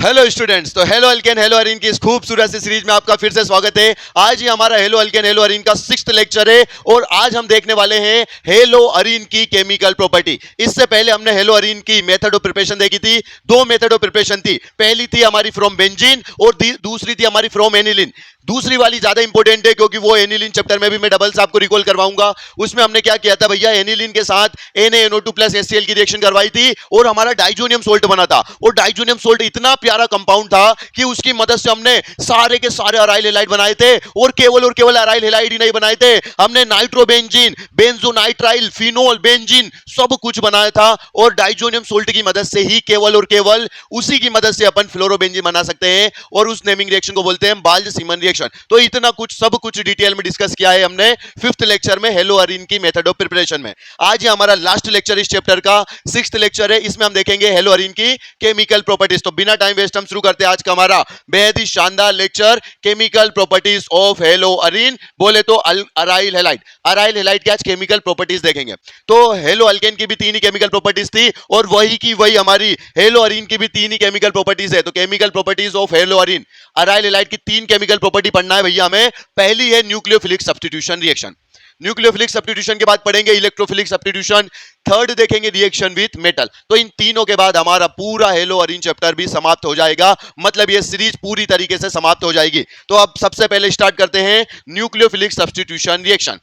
Hello students, तो hello alkane hello Areen की इस खूबसूरत सी सीरीज में आपका फिर से स्वागत है। आज ही हमारा हेलो अल्केन हेलो अरीन का 6th लेक्चर है और आज हम देखने वाले हैं हेलो अरीन की केमिकल प्रॉपर्टी। इससे पहले हमने हेलो अरीन की मेथड ऑफ प्रिपरेशन देखी थी। दो मेथड ऑफ प्रिपरेशन थी, पहली थी हमारी फ्रॉम बेंजीन और दूसरी थी हमारी फ्रॉम एनिलीन। दूसरी वाली ज्यादा इंपॉर्टेंट है क्योंकि वो एनिलीन चैप्टर में भी मैं डबल्स आपको रिकॉल करवाऊंगा। उसमें हमने क्या किया था भैया, एनिलीन के साथ NaNO2 प्लस HCl की रिएक्शन करवाई थी और हमारा डाइजोनियम सोल्ट बना था। और डाइजोनियम सोल्ट इतना प्यारा कंपाउंड था कि उसकी मदद से हमने सारे के सारे अराइल हैलाइड बनाए थे और केवल अराइल हैलाइड ही नहीं बनाए थे, हमने नाइट्रोबेंजीन, बेंजोनाइट्राइल, फिनोल, बेंजीन सब कुछ बनाया था। और डाइजोनियम सोल्ट की मदद से ही केवल उसी की मदद से अपन फ्लोरोबेंजीन बना सकते हैं और उस नेमिंग रिएक्शन को बोलते हैं बाल्ज-सीमन रिएक्शन। तो इतना कुछ सब कुछ डिटेल में डिस्कस किया है हमने 5th लेक्चर में हेलो अरीन की मेथड ऑफ प्रिपरेशन में। आज ये हमारा लास्ट लेक्चर इस चैप्टर का 6th लेक्चर है। इसमें हम देखेंगे हेलो अरीन की केमिकल प्रॉपर्टीज। तो बिना टाइम वेस्ट हम शुरू करते हैं आज का हमारा बेहद ही शानदार lecture, chemical properties of hello Areen, बोले तो अराइल हैलाइड। अराइल हैलाइड की आज केमिकल प्रॉपर्टीज देखेंगे। तो हेलो अल्केन की भी 3 ही केमिकल प्रॉपर्टीज थी और वही की वही हमारी हेलो अरीन की भी 3 ही केमिकल प्रॉपर्टीज है। तो chemical properties of hello Areen, aryl halide की 3 केमिकल प्रॉपर्टी पढ़ना है भैया हमें। पहली है nucleophilic substitution reaction. Nucleophilic substitution के बाद पढ़ेंगे इलेक्ट्रोफिलिक सब्स्टिट्यूशन। थर्ड देखेंगे रिएक्शन विथ मेटल। तो इन तीनों के बाद हमारा पूरा हेलो अरीन चैप्टर भी समाप्त हो जाएगा, मतलब ये सीरीज पूरी तरीके से समाप्त हो जाएगी। तो अब सबसे पहले स्टार्ट करते हैं nucleophilic substitution reaction.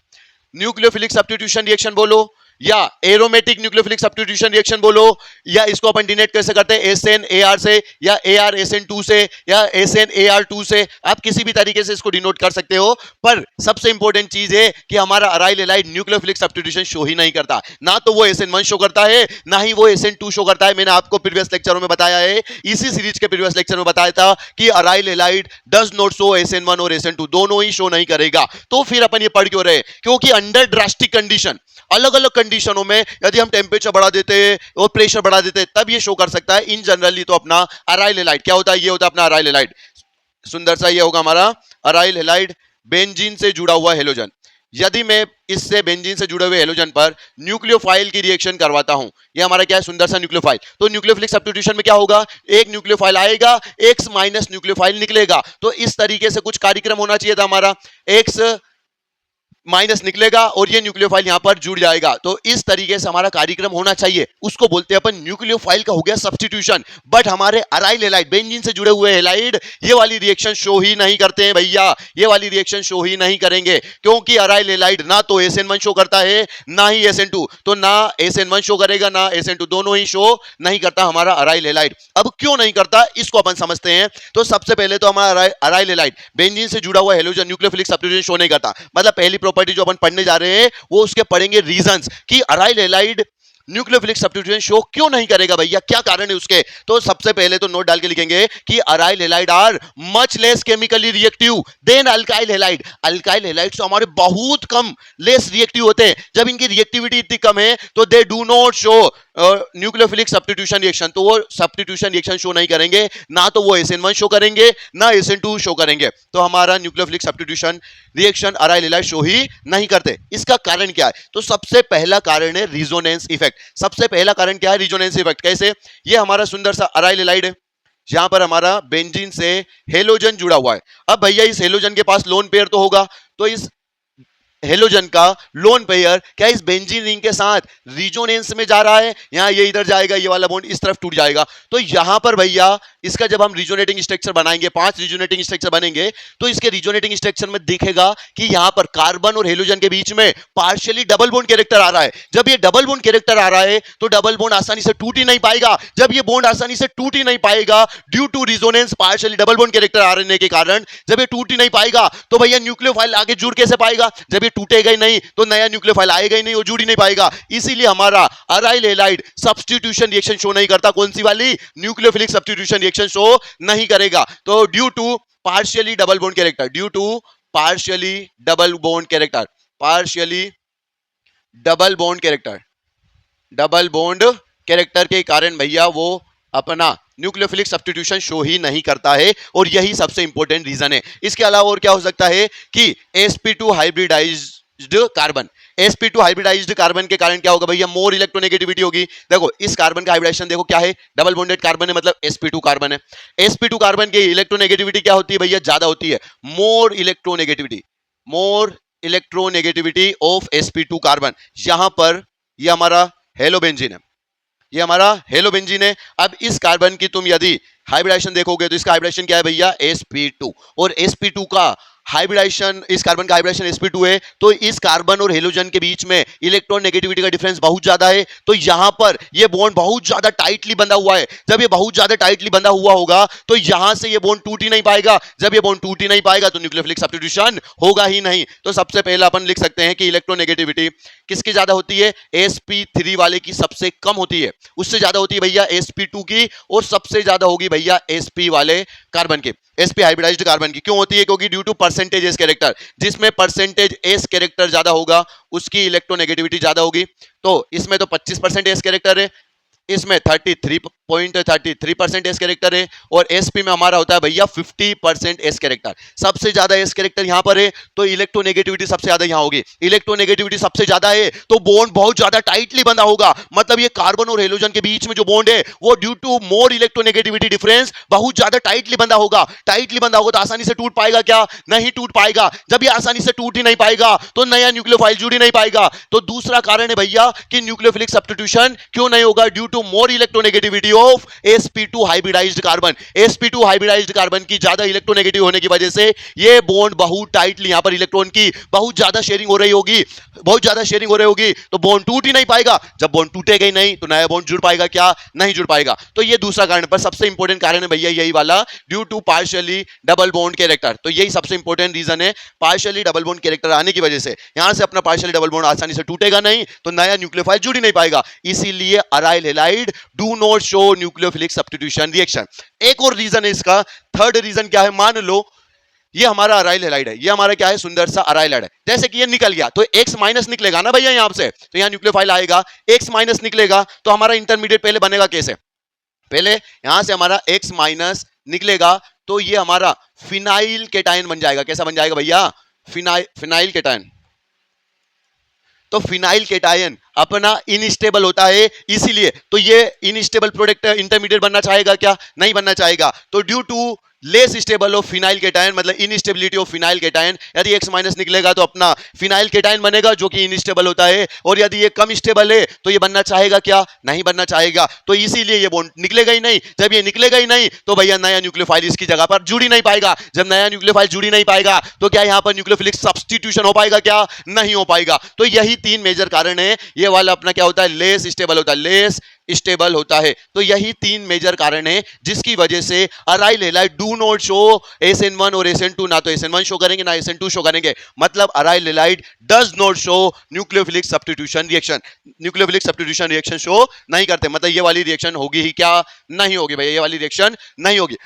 Nucleophilic substitution reaction बोलो या एरोमेटिक न्यूक्लियोफिलिक सब्स्टिट्यूशन रिएक्शन बोलो, या इसको अपन डिनोट कैसे करते हैं SN_AR से या AR_SN2 से या SN_AR2 से, आप किसी भी तरीके से इसको डिनोट कर सकते हो। पर सबसे इंपॉर्टेंट चीज है कि हमारा aryl halide nucleophilic substitution show ही नहीं करता, ना तो वो SN1 शो करता है ना ही वो SN2 शो करता है। मैंने आपको प्रीवियस लेक्चरों में बताया है, इसी सीरीज के प्रीवियस लेक्चर में बताया था कि aryl halide does not show SN1 और SN2, दोनों ही शो नहीं करेगा। तो फिर अपन ये पढ़ क्यों रहे, क्योंकि अंडर ड्रास्टिक कंडीशन, अलग अलग कंडीशनों में यदि हम टेम्परेचर बढ़ा देते हैं और प्रेशर बढ़ा देते हैं तब ये शो कर सकता है। इन जनरली तो अपना अराइल हैलाइड क्या होता है, ये होता है अपना अराइल हैलाइड। सुंदर सा ये होगा हमारा अराइल हैलाइड, बेंजीन से जुड़ा हुआ हेलोजन। यदि मैं इससे बेंजीन से जुड़े हुए हेलोजन पर न्यूक्लियोफाइल की रिएक्शन करवाता हूं, ये हमारा क्या है, सुंदर सा न्यूक्लियोफाइल। तो न्यूक्लियोफिलिक सब्स्टिट्यूशन में क्या होगा, एक न्यूक्लियोफाइल आएगा, X माइनस न्यूक्लियोफाइल निकलेगा। तो इस तरीके से कुछ कार्यक्रम होना चाहिए था हमारा, X माइनस निकलेगा और ये न्यूक्लियोफाइल यहां पर जुड़ जाएगा। तो इस तरीके से हमारा कार्यक्रम होना चाहिए, उसको बोलते हैं अपन न्यूक्लियोफाइल का हो गया सब्स्टिट्यूशन। बट हमारे अराइल हैलाइड, बेंजीन से जुड़े हुए हैलाइड ये वाली रिएक्शन शो ही नहीं करते हैं भैया, ये वाली रिएक्शन शो ही नहीं करेंगे, क्योंकि अराइल हैलाइड ना तो SN1 शो करता है ना ही SN2। तो ना SN1 शो करेगा ना SN2, दोनों ही शो नहीं करता हमारा अराइल हैलाइड। अब क्यों नहीं करता इसको अपन समझते हैं। तो सबसे पहले तो हमारा अराइल हैलाइड बेंजीन से जुड़ा हुआ हेलोजन न्यूक्लियोफिलिक सब्स्टिट्यूशन शो नहीं करता, मतलब पहली प्रॉपर्टी जो अपन पढ़ने जा रहे हैं वो उसके पढ़ेंगे रीजंस कि aryl halide nucleophilic substitution show क्यों नहीं करेगा भैया, क्या कारण है उसके। तो सबसे पहले तो नोट डाल के लिखेंगे कि aryl halide are much less chemically reactive than alkyl halide. Alkyl halide से हमारे बहुत कम लेस रिएक्टिव होते हैं। जब इनकी रिएक्टिविटी इतनी कम है तो they do not show nucleophilic substitution reaction, तो वो सब्स्टिट्यूशन रिएक्शन शो नहीं करेंगे, ना तो वो SN1 शो करेंगे ना SN2 शो करेंगे। तो हमारा nucleophilic substitution reaction aryl halide show ही नहीं करते। इसका कारण क्या है, तो सबसे पहला कारण है रिजोनेंस इफेक्ट। सबसे पहला कारण क्या है, रिजोनेंस इफेक्ट। कैसे, ये हमारा सुंदर सा अराइल हैलाइड है, यहां पर हमारा बेंजीन से हेलोजन जुड़ा हुआ है। अब भैया इस हेलोजन के पास लोन पेयर तो होगा, तो इस हेलोजन का लोन पेयर क्या इस बेंजीन रिंग के साथ रिजोनेंस में जा रहा है, यहां ये इधर जाएगा, ये वाला बॉन्ड इस तरफ टूट जाएगा। तो यहां पर भैया इसका जब हम रिजोनेटिंग स्ट्रक्चर बनाएंगे, 5 रिजोनेटिंग स्ट्रक्चर बनेंगे, तो इसके रिजोनेटिंग स्ट्रक्चर में दिखेगा कि यहां पर कार्बन और हेलोजन के बीच में पार्शियली डबल बॉन्ड कैरेक्टर आ रहा है। जब ये डबल बॉन्ड कैरेक्टर आ रहा है तो डबल बॉन्ड आसानी से टूट ही नहीं पाएगा। जब ये बॉन्ड आसानी से टूट ही नहीं पाएगा due to resonance, partially double bond character आ रहने के कारण जब ये टूट ही नहीं पाएगा तो भैया न्यूक्लियोफाइल आगे जुड़ कैसे पाएगा, जब ये टूटेगा ही नहीं तो नया न्यूक्लियोफाइल आएगा ही नहीं, वो जुड़ ही नहीं पाएगा। इसीलिए हमारा aryl halide substitution reaction show नहीं करता। कौन सी वाली, न्यूक्लियोफिलिक सब्स्टिट्यूशन रिएक्शन शो नहीं करेगा। तो due to partially double bond character, due to partially double bond character, partially double bond character, double bond character के कारण भैया वो अपना न्यूक्लियोफिलिक सब्स्टिट्यूशन शो ही नहीं करता है, और यही सबसे इंपॉर्टेंट रीजन है। इसके अलावा और क्या हो सकता है कि sp2 hybridised carbon, sp2 hybridised carbon के कारण क्या होगा भैया, मोर इलेक्ट्रोनेगेटिविटी होगी। देखो इस कार्बन का हाइब्रिडाइजेशन देखो क्या है, डबल बॉन्डेड कार्बन है, मतलब sp2 कार्बन है। sp2 कार्बन की इलेक्ट्रोनेगेटिविटी क्या होती है भैया, ज्यादा होती है, more electronegativity, more electronegativity of sp2 carbon. यहां पर ये हमारा हेलोबेंजीन है, ये हमारा हेलोबेंजीन है। अब इस कार्बन की तुम यदि हाइब्रिडाइजेशन देखोगे तो इसका हाइब्रिडाइजेशन क्या है भैया, sp2, और sp2 का हाइब्रिडाइजेशन, इस कार्बन का हाइब्रिडाइजेशन sp2 है, तो इस कार्बन और हेलोजन के बीच में इलेक्ट्रॉन नेगेटिविटी का डिफरेंस बहुत ज्यादा है, तो यहां पर ये बॉन्ड बहुत ज्यादा टाइटली बंधा हुआ है। जब ये बहुत ज्यादा टाइटली बंधा हुआ होगा तो यहां से ये बॉन्ड टूट ही नहीं पाएगा। जब ये बॉन्ड टूट ही नहीं पाएगा तो न्यूक्लियोफिलिक सब्स्टिट्यूशन होगा ही नहीं। तो सबसे पहले अपन लिख सकते हैं कि इलेक्ट्रोनेगेटिविटी किसकी ज्यादा होती है, sp3 वाले की सबसे कम होती है, उससे ज्यादा होती है भैया sp2 की, और सबसे ज्यादा होगी भैया sp वाले कार्बन की, sp हाइब्रिडाइज्ड कार्बन की। क्यों होती है, क्योंकि due to percentage s character, जिसमें परसेंटेज एस कैरेक्टर ज्यादा होगा उसकी इलेक्ट्रोनेगेटिविटी ज्यादा होगी। तो इसमें तो 25% एस कैरेक्टर है, इसमें 33.33% एस कैरेक्टर है, और एसपी में हमारा होता है भैया 50% एस कैरेक्टर। सबसे ज्यादा एस कैरेक्टर यहां पर है तो इलेक्ट्रोनेगेटिविटी सबसे ज्यादा यहां होगी। इलेक्ट्रोनेगेटिविटी सबसे ज्यादा है तो बॉन्ड बहुत ज्यादा टाइटली बंधा होगा, मतलब ये कार्बन और हेलोजन के बीच में जो बॉन्ड है वो due to more electronegativity difference बहुत ज्यादा टाइटली बंधा होगा। टाइटली बंधा होगा तो आसानी से टूट पाएगा क्या, नहीं टूट पाएगा। जब ये आसानी से टूट ही नहीं पाएगा तो नया न्यूक्लियोफाइल जुड़ ही नहीं पाएगा। तो दूसरा कारण है भैया कि न्यूक्लियोफिलिक सब्स्टिट्यूशन क्यों नहीं होगा, due to more electronegativity of sp2 hybridised carbon. sp2 hybridised carbon की ज्यादा इलेक्ट्रोनेगेटिव होने की वजह से ये बॉन्ड बहुत टाइटली, यहां पर इलेक्ट्रॉन की बहुत ज्यादा शेयरिंग हो रही होगी, बहुत ज्यादा शेयरिंग हो रही होगी, तो बॉन्ड टूट ही नहीं पाएगा। जब बॉन्ड टूटेगा ही नहीं तो नया बॉन्ड जुड़ पाएगा क्या, नहीं जुड़ पाएगा। तो ये दूसरा कारण, पर सबसे इंपॉर्टेंट कारण है भैया यही वाला, due to partially double bond character. तो यही सबसे इंपॉर्टेंट रीजन है, पार्शियली डबल बॉन्ड कैरेक्टर आने की वजह से यहां से अपना पार्शियली डबल बॉन्ड आसानी से टूटेगा नहीं तो नया न्यूक्लियोफाइल जुड़ ही नहीं पाएगा। इसीलिए aryl halide do not show nucleophilic substitution reaction. एक और रीजन है इसका, थर्ड रीजन क्या है, मान लो ये हमारा अराइल हैलाइड है, ये हमारा क्या है, सुंदर सा अराइल हैलाइड है। जैसे कि ये निकल गया तो x माइनस निकलेगा ना भैया यहां से, तो यहां न्यूक्लियोफाइल आएगा, x माइनस निकलेगा तो हमारा इंटरमीडिएट पहले बनेगा कैसे, पहले यहां से हमारा x माइनस निकलेगा तो ये हमारा फिनाइल केटायन बन जाएगा। कैसा बन जाएगा भैया, फिनाइल केटायन। तो फिनाइल केटायन अपना इनस्टेबल होता है, इसीलिए तो ये इनस्टेबल प्रोडक्ट इंटरमीडिएट बनना चाहेगा क्या, नहीं बनना चाहेगा। तो due to less stable of phenyl cation, मतलब इनस्टेबिलिटी ऑफ फिनाइल केटायन, यदि x माइनस निकलेगा तो अपना फिनाइल केटायन बनेगा जो कि इनस्टेबल होता है, और यदि ये कम स्टेबल है तो ये बनना चाहेगा क्या, नहीं बनना चाहेगा। तो इसीलिए ये बॉन्ड निकलेगा ही नहीं। जब ये निकलेगा ही नहीं तो भैया नया न्यूक्लियोफाइल इसकी जगह पर जुड़ ही नहीं पाएगा। जब नया न्यूक्लियोफाइल जुड़ ही नहीं पाएगा तो क्या यहां पर न्यूक्लियोफिलिक सब्स्टिट्यूशन हो पाएगा क्या, नहीं हो पाएगा। तो यही तीन मेजर कारण है। ये वाला अपना क्या होता है, लेस स्टेबल होता है, लेस स्टेबल होता है। तो यही तीन मेजर कारण है जिसकी वजह से aryl halide do not show SN1 और SN2, ना तो SN1 शो करेंगे ना SN2 शो करेंगे, मतलब aryl halide does not show nucleophilic substitution reaction, nucleophilic substitution reaction show नहीं करते। मतलब ये वाली रिएक्शन होगी ही क्या, नहीं होगी भैया, ये वाली रिएक्शन नहीं होगी।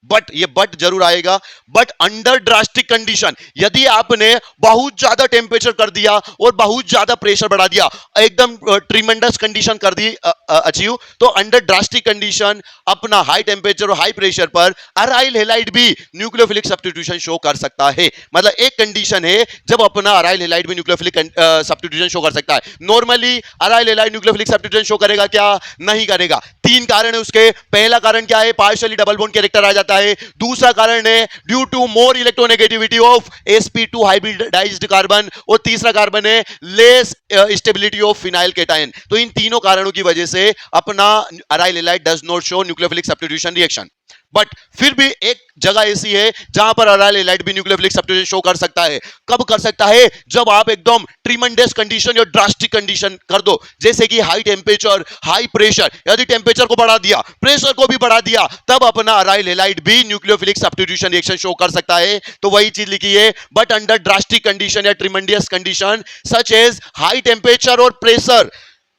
बट ये बट जरूर आएगा, बट अंडर ड्रास्टिक कंडीशन, यदि आपने बहुत ज्यादा टेम्परेचर कर दिया और बहुत ज्यादा प्रेशर बढ़ा दिया, एकदम ट्रिमेंडस कंडीशन कर दी अचीव, तो अंडर ड्रास्टिक कंडीशन अपना हाई टेम्परेचर और हाई प्रेशर पर अराइल हैलाइड भी न्यूक्लियोफिलिक सब्स्टिट्यूशन शो कर सकता है। मतलब एक कंडीशन है जब अपना अराइल हैलाइड भी न्यूक्लियोफिलिक सब्स्टिट्यूशन शो कर सकता है। Normally aryl halide nucleophilic substitution show करेगा क्या, नहीं करेगा। तीन कारण है उसके। पहला कारण क्या है, पार्शियली डबल बॉन्ड कैरेक्टर आ जाता है। दूसरा कारण है due to more electronegativity of sp2 hybridised carbon, और तीसरा कार्बन है less stability of phenyl cation. तो इन तीनों कारणों की वजह से अपना aryl halide does not show nucleophilic substitution reaction. But फिर भी एक जगह ऐसी है जहां पर अराइल हैलाइड भी न्यूक्लियोफिलिक सब्स्टिट्यूशन शो कर सकता है। कब कर सकता है, जब आप एकदम ट्रिमेंडस कंडीशन या ड्रास्टिक कंडीशन कर दो, जैसे कि हाई टेम्परेचर हाई प्रेशर। यदि टेम्परेचर को बढ़ा दिया, प्रेशर को भी बढ़ा दिया, तब अपना अराइल हैलाइड भी न्यूक्लियोफिलिक सब्स्टिट्यूशन रिएक्शन शो कर सकता है। तो वही चीज लिखी है, बट अंडर ड्रास्टिक कंडीशन या tremendous condition such as high temperature और प्रेशर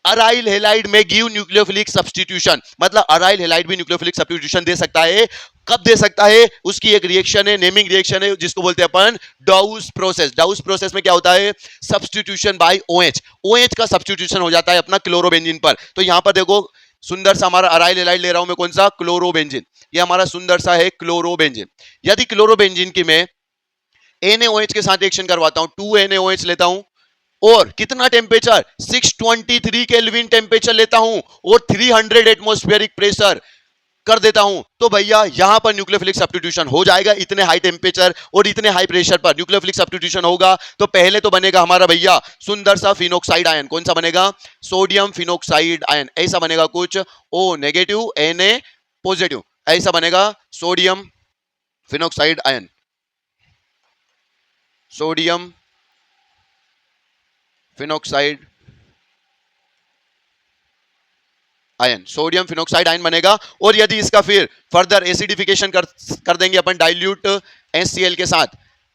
अराइल हैलाइड में गिव न्यूक्लियोफिलिक सब्स्टिट्यूशन। मतलब अराइल हैलाइड भी न्यूक्लियोफिलिक सब्स्टिट्यूशन दे सकता है। कब दे सकता है, उसकी एक रिएक्शन है, नेमिंग रिएक्शन है, जिसको बोलते हैं अपन डाउस प्रोसेस। डाउस प्रोसेस में क्या होता है, सब्स्टिट्यूशन बाय OH। OH का सब्स्टिट्यूशन हो जाता है अपना क्लोरोबेंजीन पर। तो यहां पर देखो सुंदर सा हमारा अराइल हैलाइड ले रहा हूं मैं, कौन सा, क्लोरोबेंजीन। ये हमारा सुंदर सा है क्लोरोबेंजीन। यदि क्लोरोबेंजीन की मैं NaOH के साथ रिएक्शन करवाता हूं, 2 NaOH लेता हूं, और कितना टेम्परेचर 623 केल्विन टेम्परेचर लेता हूं और 300 एटमॉस्फेरिक प्रेशर कर देता हूं, तो भैया यहां पर न्यूक्लियोफिलिक सब्स्टिट्यूशन हो जाएगा। इतने हाई टेम्परेचर और इतने हाई प्रेशर पर न्यूक्लियोफिलिक सब्स्टिट्यूशन होगा तो पहले तो बनेगा हमारा भैया सुंदर सा फिनोक्साइड आयन। कौन सा बनेगा? Sodium phenoxide ion. ऐसा बनेगा कुछ O नेगेटिव Na पॉजिटिव, ऐसा बनेगा sodium phenoxide ion. Sodium phenoxide ion, sodium phenoxide ion बनेगा। और यदि इसका फिर फर्दर एसिडिफिकेशन कर देंगे अपन डाइल्यूट HCl के साथ,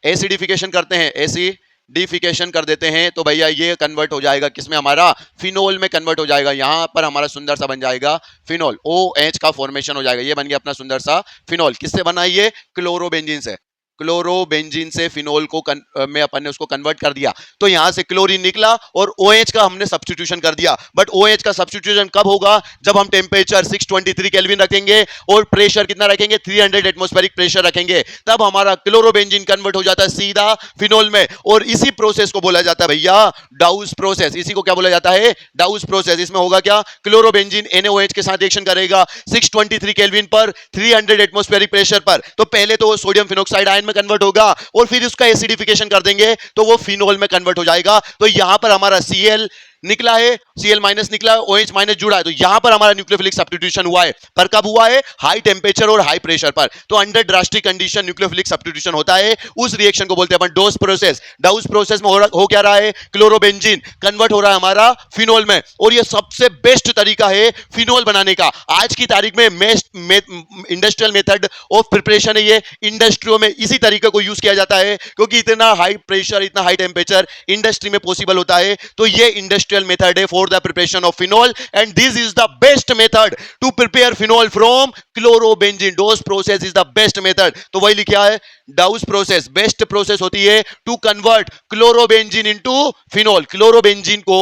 एसिडिफिकेशन करते हैं, एसिडिफिकेशन कर देते हैं, तो भैया ये कन्वर्ट हो जाएगा किसमें? हमारा फिनोल में कन्वर्ट हो जाएगा। यहां पर हमारा सुंदर सा बन जाएगा फिनोल, OH का फॉर्मेशन हो जाएगा। ये बन गया अपना सुंदर सा फिनोल। किससे बना? ये क्लोरोबेंजीन से। क्लोरोबेंजीन से फिनोल को में अपन ने उसको कन्वर्ट कर दिया, तो यहां से क्लोरीन निकला और OH का हमने सब्स्टिट्यूशन कर दिया। बट OH का सब्स्टिट्यूशन कब होगा? जब हम टेम्परेचर 623 केल्विन रखेंगे और प्रेशर कितना रखेंगे? 300 एटमॉस्फेरिक प्रेशर रखेंगे, तब हमारा क्लोरोबेंजीन कन्वर्ट हो जाता है सीधा फिनोल में। और इसी प्रोसेस को बोला जाता है भैया डाउस प्रोसेस। इसी को क्या बोला जाता है? डाउस प्रोसेस। इसमें होगा क्या? क्लोरोबेंजीन NaOH के साथ रिएक्शन करेगा 623 केल्विन पर 300 एटमॉस्फेरिक प्रेशर पर। तो पहले तो सोडियम फिनोक्साइड आयन में कन्वर्ट होगा और फिर उसका एसिडिफिकेशन कर देंगे तो वो फिनोल में कन्वर्ट हो जाएगा। तो यहां पर हमारा Cl निकला है, Cl माइनस निकला है, OH माइनस जुड़ा है, तो यहां पर हमारा न्यूक्लियोफिलिक सब्स्टिट्यूशन हुआ है। पर कब हुआ है? हाई टेम्परेचर और हाई प्रेशर पर। तो under drastic condition nucleophilic substitution होता है। उस रिएक्शन को बोलते हैं अपन डोस प्रोसेस। डाउस प्रोसेस में हो क्या रहा है? क्लोरोबेंजीन कन्वर्ट हो रहा है हमारा फिनोल में, और ये सबसे बेस्ट तरीका है फिनोल बनाने का। आज की तारीख में इंडस्ट्रियल मेथड ऑफ प्रिपरेशन है ये। इंडस्ट्रियों में इसी तरीके को यूज किया जाता है, क्योंकि इतना हाई प्रेशर, इतना हाई टेम्परेचर इंडस्ट्री में पॉसिबल होता है। तो ये इंडस्ट्रियल method है for the preparation of phenol, and this is the best method to prepare phenol from chlorobenzene. Dose process is the best method. तो वही लिखा है Dawes process बेस्ट प्रोसेस होती है to convert chlorobenzene into phenol. Chlorobenzene को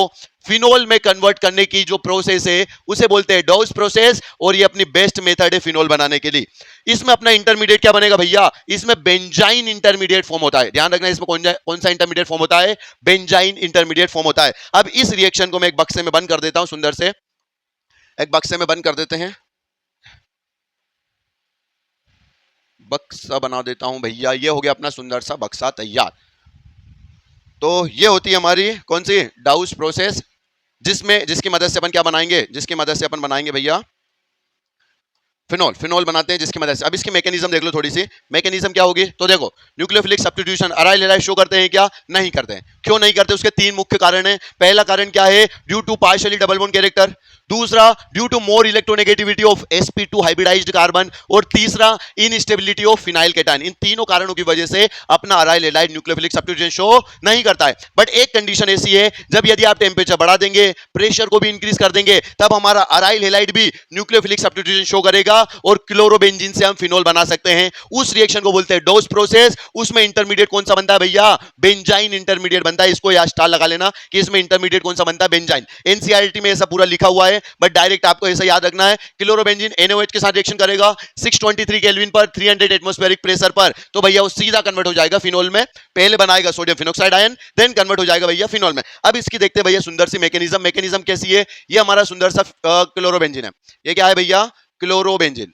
phenol में convert करने की जो प्रोसेस है उसे बोलते हैं डाउस प्रोसेस, और ये अपनी बेस्ट मेथड है फिनोल बनाने के लिए। इसमें अपना इंटरमीडिएट क्या बनेगा भैया? इसमें बेंजाइन इंटरमीडिएट फॉर्म होता है। ध्यान रखना, इसमें कौन सा इंटरमीडिएट फॉर्म होता है? बेंजाइन इंटरमीडिएट फॉर्म होता है। अब इस रिएक्शन को मैं एक बक्से में बंद कर देता हूं, सुंदर से एक बक्से में बंद कर देते हैं, बक्सा बना देता हूं भैया। ये हो गया अपना सुंदर सा बक्सा तैयार। तो ये होती है हमारी कौन सी? डाउस प्रोसेस, जिसकी मदद से अपन क्या बनाएंगे? जिसकी मदद से अपन बनाएंगे भैया फिनोल बनाते हैं जिसकी मदद से। अब इसकी मैकेनिज्म देख लो थोड़ी सी। मैकेनिज्म क्या होगी? तो देखो, nucleophilic substitution aryl halide show करते हैं क्या? नहीं करते हैं। क्यों नहीं करते? उसके तीन मुख्य कारण हैं। पहला कारण क्या है? Due to partially double bond character. दूसरा, due to more electronegativity of sp2 hybridised carbon. और तीसरा, इनस्टेबिलिटी ऑफ फिनाइल केटायन। इन तीनों कारणों की वजह से अपना aryl halide nucleophilic substitution show नहीं करता है। बट एक कंडीशन ऐसी है, जब यदि आप टेम्परेचर बढ़ा देंगे, प्रेशर को भी इंक्रीज कर देंगे, तब हमारा अराइल हैलाइड भी न्यूक्लियोफिलिक सब्स्टिट्यूशन शो करेगा और क्लोरोबेंजीन से हम फिनोल बना सकते हैं। उस रिएक्शन को बोलते हैं डोस प्रोसेस। उसमें इंटरमीडिएट कौन सा बनता है भैया? बेंजाइन इंटरमीडिएट बनता है। इसको या स्टार लगा लेना कि इसमें इंटरमीडिएट कौन सा बनता है? बेंजाइन। एनसीईआरटी में ऐसा पूरा लिखा हुआ है, बट डायरेक्ट आपको ऐसा याद रखना है। क्लोरोबेंजीन NaOH के साथ रिएक्शन करेगा 623 केल्विन पर 300 एटमॉस्फेरिक प्रेशर पर, तो भैया वो सीधा कन्वर्ट हो जाएगा फिनोल में। पहले बनाएगा sodium phenoxide ion, then convert हो जाएगा भैया फिनोल में। अब इसकी देखते हैं भैया सुंदर सी मैकेनिज्म कैसी है। ये हमारा सुंदर सा क्लोरोबेंजीन है। ये क्या है भैया? क्लोरोबेंजीन।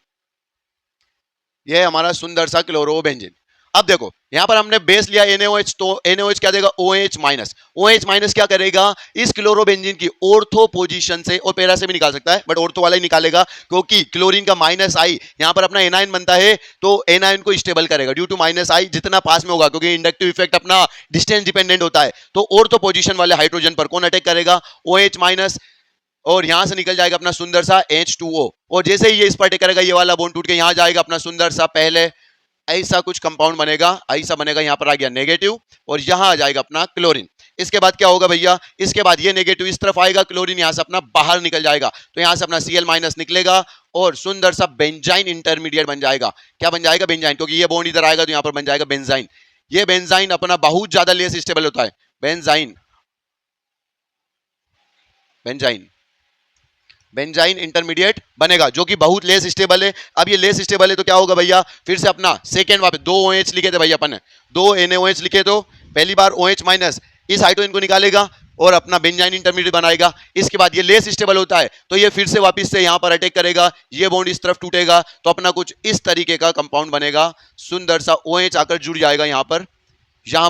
ये हमारा सुंदर सा क्लोरोबेंजीन। अब देखो, यहां पर हमने बेस लिया NaOH, तो NaOH क्या देगा? OH minus. OH माइनस क्या करेगा? इस क्लोरोबेंजीन की ऑर्थो पोजीशन से, और पैरा से भी निकाल सकता है बट ऑर्थो वाला ही निकालेगा, क्योंकि क्लोरीन का माइनस आई यहां पर अपना एनायन बनता है, तो एनायन को स्टेबल करेगा ड्यू टू माइनस आई जितना पास में होगा, क्योंकि इंडक्टिव इफेक्ट अपना डिस्टेंस डिपेंडेंट होता है। तो ऑर्थो पोजीशन वाले हाइड्रोजन पर कौन अटैक करेगा? OH माइनस, और यहां से निकल जाएगा अपना सुंदर सा H2O। और जैसे ही ये इस पर अटैक करेगा, ये वाला बॉन्ड टूट के यहां जाएगा अपना सुंदर सा, पहले ऐसा कुछ कंपाउंड बनेगा, ऐसा बनेगा, यहां पर आ गया नेगेटिव, और यहां आ जाएगा अपना क्लोरीन। इसके बाद क्या होगा भैया? इसके बाद ये नेगेटिव इस तरफ आएगा, क्लोरीन यहां से अपना बाहर निकल जाएगा, तो यहां से अपना Cl माइनस निकलेगा और सुंदर सा बेंजाइन इंटरमीडिएट बन जाएगा। क्या बन जाएगा? बेंजाइन, क्योंकि ये बॉन्ड इधर आएगा तो यहां पर बन जाएगा बेंजाइन। ये बेंजाइन अपना बहुत ज्यादा लेस स्टेबल होता है। बेंजाइन बेंजाइन इंटरमीडिएट बनेगा, जो कि बहुत लेस स्टेबल है। अब ये लेस स्टेबल है तो क्या होगा भैया? फिर से अपना सेकेंड वापस 2 OH लिखे थे भैया अपन ने, 2 NaOH लिखे, तो पहली बार OH माइनस, इस हाइड्रोजन को निकालेगा और अपना बेंजाइन इंटरमीडिएट बनाएगा। इसके बाद ये लेस स्टेबल होता है तो ये फिर से वापस से यहां पर अटैक करेगा, ये बॉन्ड इस तरफ टूटेगा तो अपना कुछ इस तरीके का कंपाउंड बनेगा, सुंदर सा OH आकर जुड़ जाएगा यहां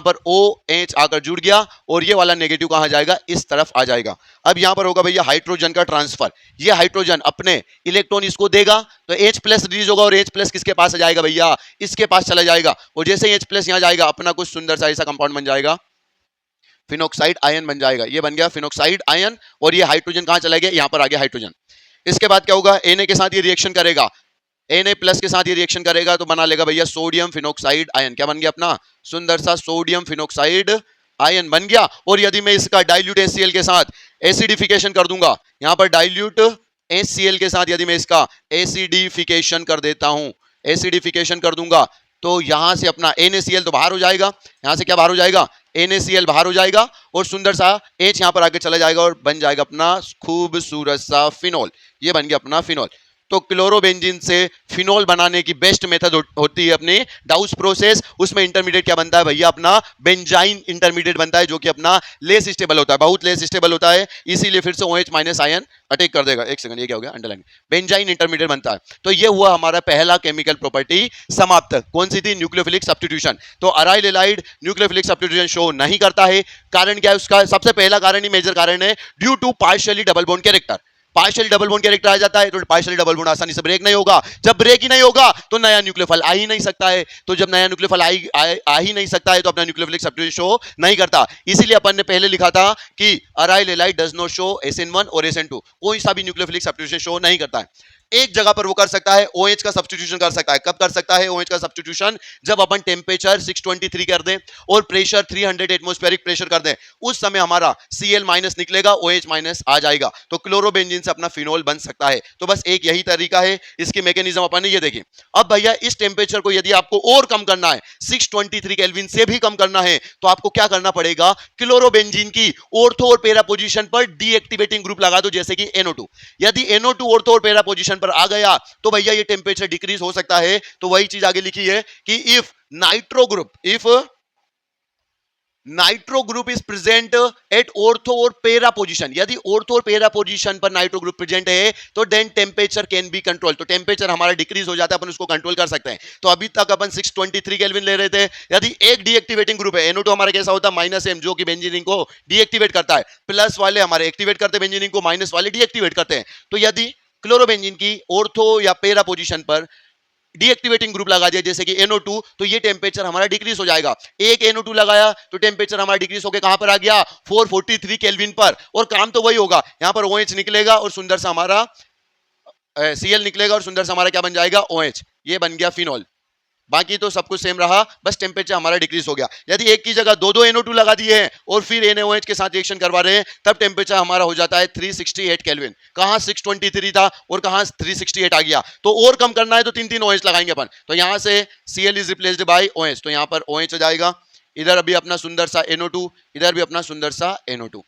पर OH आकर जुड़ गया और ये वाला नेगेटिव कहां जाएगा, इस तरफ आ जाएगा। अब यहां पर होगा भैया हाइड्रोजन का ट्रांसफर, ये हाइड्रोजन अपने इलेक्ट्रॉन इसको देगा तो H प्लस रिलीज होगा और H प्लस किसके पास आ जाएगा भैया, इसके पास चला जाएगा और जैसे H प्लस यहां जाएगा अपना कुछ सुंदर सा ऐसा कंपाउंड बन जाएगा, फिनोक्साइड आयन बन जाएगा। ये बन गया फिनोक्साइड आयन और ये हाइड्रोजन कहां चला गया, यहां पर आ गया हाइड्रोजन। इसके बाद क्या होगा, Na के साथ ये रिएक्शन करेगा, Na प्लस के साथ ये रिएक्शन करेगा तो बना लेगा भैया सोडियम फिनोक्साइड आयन। क्या बन गया अपना सुंदर सा सोडियम फिनोक्साइड आयन बन गया। और यदि मैं इसका डाइल्यूट HCl के साथ एसिडिफिकेशन कर दूंगा, यहां पर डाइल्यूट HCl के साथ यदि मैं इसका एसिडिफिकेशन कर देता हूं, एसिडिफिकेशन कर दूंगा तो यहां से अपना NaCl तो बाहर हो जाएगा, यहां से क्या बाहर हो जाएगा, NaCl बाहर हो जाएगा और सुंदर सा H यहां पर आके चला जाएगा और बन जाएगा अपना खूबसूरत सा फिनोल। ये बन गया अपना फिनोल। तो क्लोरोबेंजीन से फिनोल बनाने की बेस्ट मेथड होती है अपनी डाउस प्रोसेस। उसमें इंटरमीडिएट क्या बनता है भैया, अपना बेंजाइन इंटरमीडिएट बनता है जो कि अपना लेस स्टेबल होता है, बहुत लेस स्टेबल होता है, इसीलिए फिर से OH माइनस आयन अटैक कर देगा। एक सेकंड, ये क्या हो गया, अंडरलाइन, बेंजाइन इंटरमीडिएट बनता है। तो ये हुआ हमारा पहला केमिकल प्रॉपर्टी समाप्त। कौन सी थी, न्यूक्लियोफिलिक सब्स्टिट्यूशन। तो aryl allied nucleophilic substitution show नहीं करता है। कारण क्या है उसका, सबसे पहला कारण ही मेजर कारण है due to partially double bond character. Partial double bond character आ जाता है तो पार्शियल डबल बॉन्ड आसानी से ब्रेक नहीं होगा। जब ब्रेक ही नहीं होगा तो नया न्यूक्लियोफाइल आ ही नहीं सकता है। तो जब नया न्यूक्लियोफाइल आ ही नहीं सकता है तो अपना न्यूक्लियोफिलिक सब्स्टिट्यूशन शो नहीं करता। इसीलिए अपन ने पहले लिखा था कि aryl allied does not show SN1 और SN2, कोई सा भी न्यूक्लियोफिलिक सब्स्टिट्यूशन शो नहीं करता है। एक जगह पर वो कर सकता है, OH का सब्स्टिट्यूशन कर सकता है। कब कर सकता है OH का सब्स्टिट्यूशन, जब अपन टेम्परेचर 623 कर दें और प्रेशर 300 एटमॉस्फेरिक प्रेशर कर दें, उस समय हमारा Cl माइनस निकलेगा, OH माइनस आ जाएगा तो क्लोरोबेंजीन से अपना फिनोल बन सकता है। तो बस एक यही तरीका है, इसकी मैकेनिज्म अपन ने ये देखी। अब भैया इस टेम्परेचर को यदि आपको और कम करना है, 623 केल्विन से भी कम करना है, तो आपको क्या करना पड़ेगा, क्लोरोबेंजीन की ऑर्थो और पैरा पोजीशन पर डीएक्टिवेटिंग ग्रुप लगा दो, जैसे कि NO2। यदि NO2 ऑर्थो और पैरा पोजीशन पर आ गया तो भैया ये टेम्परेचर डिक्रीज हो सकता है। तो वही चीज आगे लिखी है कि if nitro group is present at ortho और पैरा पोजीशन, यदि ऑर्थो और पैरा पोजीशन पर नाइट्रो ग्रुप प्रेजेंट है तो then temperature can be control. तो टेम्परेचर हमारा डिक्रीज हो जाता है, अपन उसको कंट्रोल कर सकते हैं। तो अभी तक अपन 623 केल्विन ले रहे थे। यदि एक डीएक्टिवेटिंग ग्रुप है, NO2 हमारा कैसा होता है -M, जो कि बेंजीन को डीएक्टिवेट करता है, प्लस वाले हमारे एक्टिवेट करते हैं बेंजीन को, माइनस वाले डीएक्टिवेट करते हैं। तो यदि क्लोरोबेंजीन की ऑर्थो या पैरा पोजीशन पर डीएक्टिवेटिंग ग्रुप लगा दिया, जैसे कि NO2, तो ये टेम्परेचर हमारा डिक्रीज हो जाएगा। एक NO2 लगाया तो टेम्परेचर हमारा डिक्रीज होकर कहां पर आ गया, 443 केल्विन पर। और काम तो वही होगा, यहां पर OH निकलेगा और सुंदर सा हमारा Cl निकलेगा और सुंदर सा हमारा क्या बन जाएगा, OH। ये बन गया फिनोल। बाकी तो सब कुछ सेम रहा, बस टेम्परेचर हमारा डिक्रीज हो गया। यदि एक की जगह दो NO2 लगा दिए हैं और फिर NaOH के साथ रिएक्शन करवा रहे हैं, तब टेम्परेचर हमारा हो जाता है 368 केल्विन। कहां 623 था और कहां 368 आ गया। तो और कम करना है तो 3 OH लगाएंगे अपन। तो यहां से Cl is replaced by OH, तो यहां पर OH आ जाएगा। इधर अभी अपना सुंदर सा NO2, इधर भी अपना सुंदर सा NO2।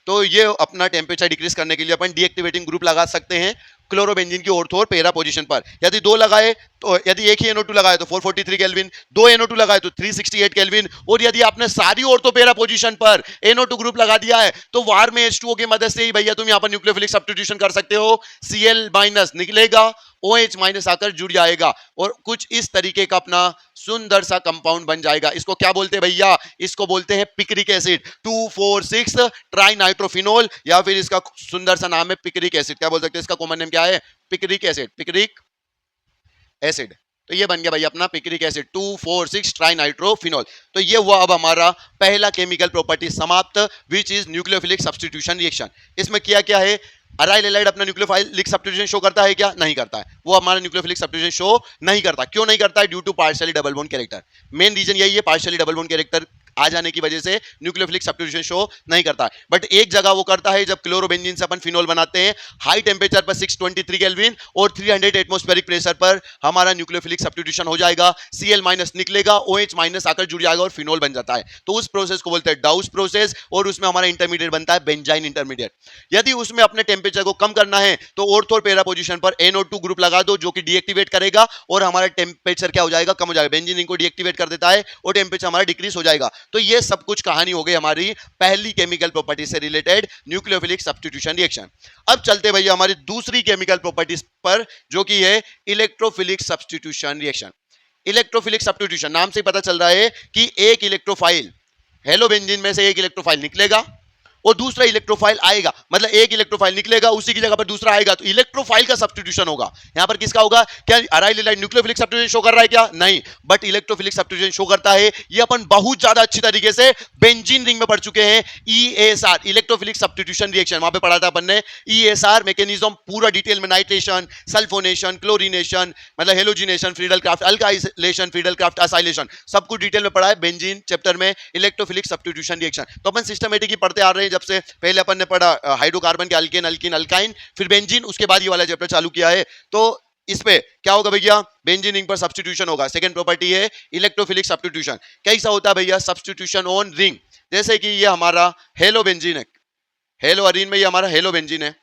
तो ये अपना टेम्परेचर डिक्रीज करने के लिए अपन डीएक्टिवेटिंग ग्रुप लगा सकते हैं क्लोरोबेंजीन की ऑर्थो और पैरा पोजीशन पर। यदि दो लगाए तो, यदि एक ही NO2 लगाए तो 443 केल्विन, दो NO2 लगाए तो 368 केल्विन, और यदि आपने सारी ऑर्थो पैरा पोजीशन पर NO2 ग्रुप लगा दिया है तो वार में H2O की मदद से ही भैया तुम यहां पर न्यूक्लियोफिलिक सब्स्टिट्यूशन कर सकते हो। Cl माइनस निकलेगा, OH माइनस आकर जुड़ जाएगा और कुछ इस तरीके का अपना सुंदर सा कंपाउंड बन जाएगा। इसको क्या बोलते हैं भैया, इसको बोलते हैं पिक्रिक एसिड, 2,4,6 ट्राइनाइट्रोफिनोल, या फिर इसका सुंदर सा नाम है पिक्रिक एसिड। क्या बोल सकते हैं, इसका कॉमन नेम क्या है, पिक्रिक एसिड, पिक्रिक एसिड। तो ये बन गया भाई अपना पिक्रिक एसिड, 2,4,6 ट्राइनाइट्रोफिनोल। तो ये हुआ अब हमारा पहला केमिकल प्रॉपर्टी समाप्त, which is nucleophilic substitution reaction. इसमें किया क्या है, अराइल एलाइड अपना न्यूक्लियोफिलिक सब्स्टिट्यूशन शो करता है क्या, नहीं करता है। वो हमारा न्यूक्लियोफिलिक सब्स्टिट्यूशन शो नहीं करता। क्यों नहीं करता है, due to partially double bond character. Main reason यही है, पार्शियली डबल बॉन्ड कैरेक्टर आ जाने की वजह से न्यूक्लियोफिलिक सब्स्टिट्यूशन शो नहीं करता है। बट एक जगह वो करता है, जब क्लोरोबेंजीन से अपन फिनोल बनाते हैं हाई टेम्परेचर पर 623 केल्विन और 300 एटमॉस्फेरिक प्रेशर पर, हमारा न्यूक्लियोफिलिक सब्स्टिट्यूशन हो जाएगा, Cl माइनस निकलेगा, OH माइनस आकर जुड़ जाएगा और फिनोल बन जाता है। तो उस प्रोसेस को बोलते हैं डाउस प्रोसेस, और उसमें हमारा इंटरमीडिएट बनता है बेंजाइन इंटरमीडिएट। यदि उसमें अपने टेम्परेचर को कम करना है तो ऑर्थो और पैरा पोजीशन पर NO2 ग्रुप लगा दो, जो कि डीएक्टिवेट करेगा और हमारा टेम्परेचर क्या हो जाएगा, कम हो जाएगा। बेंजीन को डीएक्टिवेट कर देता है और टेम्परेचर हमारा डिक्रीज हो जाएगा। तो ये सब कुछ कहानी हो गई हमारी पहली केमिकल प्रॉपर्टी से रिलेटेड, न्यूक्लियोफिलिक सब्स्टिट्यूशन रिएक्शन। अब चलते भैया हमारी दूसरी केमिकल प्रॉपर्टीज पर, जो कि है electrophilic substitution reaction. Electrophilic substitution नाम से ही पता चल रहा है कि एक इलेक्ट्रोफाइल हेलोबेंजीन में से एक इलेक्ट्रोफाइल निकलेगा और दूसरा इलेक्ट्रोफाइल आएगा, मतलब एक इलेक्ट्रोफाइल निकलेगा उसी की जगह पर दूसरा आएगा, तो इलेक्ट्रोफाइल का सब्स्टिट्यूशन होगा। यहां पर किसका होगा? क्या aryl halide nucleophilic substitution show कर रहा है क्या? नहीं, बट इलेक्ट्रोफिलिक सब्स्टिट्यूशन शो करता है। ये अपन बहुत ज्यादा अच्छी तरीके से बेंजीन रिंग में पढ़ चुके हैं। ईएसआर इलेक्ट्रोफिलिक सब्स्टिट्यूशन रिएक्शन वहां पे पढ़ा था अपन ने। ईएसआर मैकेनिज्म पूरा डिटेल में, नाइट्रेशन, सल्फोनेशन, क्लोरीनेशन, मतलब halogenation, Friedel craft, alkylation, Friedel craft, acylation, सब कुछ डिटेल में पढ़ा है बेंजीन चैप्टर में इलेक्ट्रोफिलिक सब्स्टिट्यूशन रिएक्शन। तो अपन सिस्टमेटिक ही पढ़ते आ रहे हैं जब से। पहले अपन ने पढ़ा हाइड्रोकार्बन के अल्केन, अल्कीन, अल्काइन, फिर बेंजीन, उसके बाद ये वाला चैप्टर चालू किया है। तो इस पे क्या होगा भैया? बेंजीन रिंग पर सब्स्टिट्यूशन होगा। सेकंड प्रॉपर्टी है इलेक्ट्रोफिलिक सब्स्टिट्यूशन। कैसा होता है भैया? Substitution on ring. जैसे कि ये हमारा हेलो बेंजीन है, हेलो अरीन में ये हमारा हेलो बेंजीन है।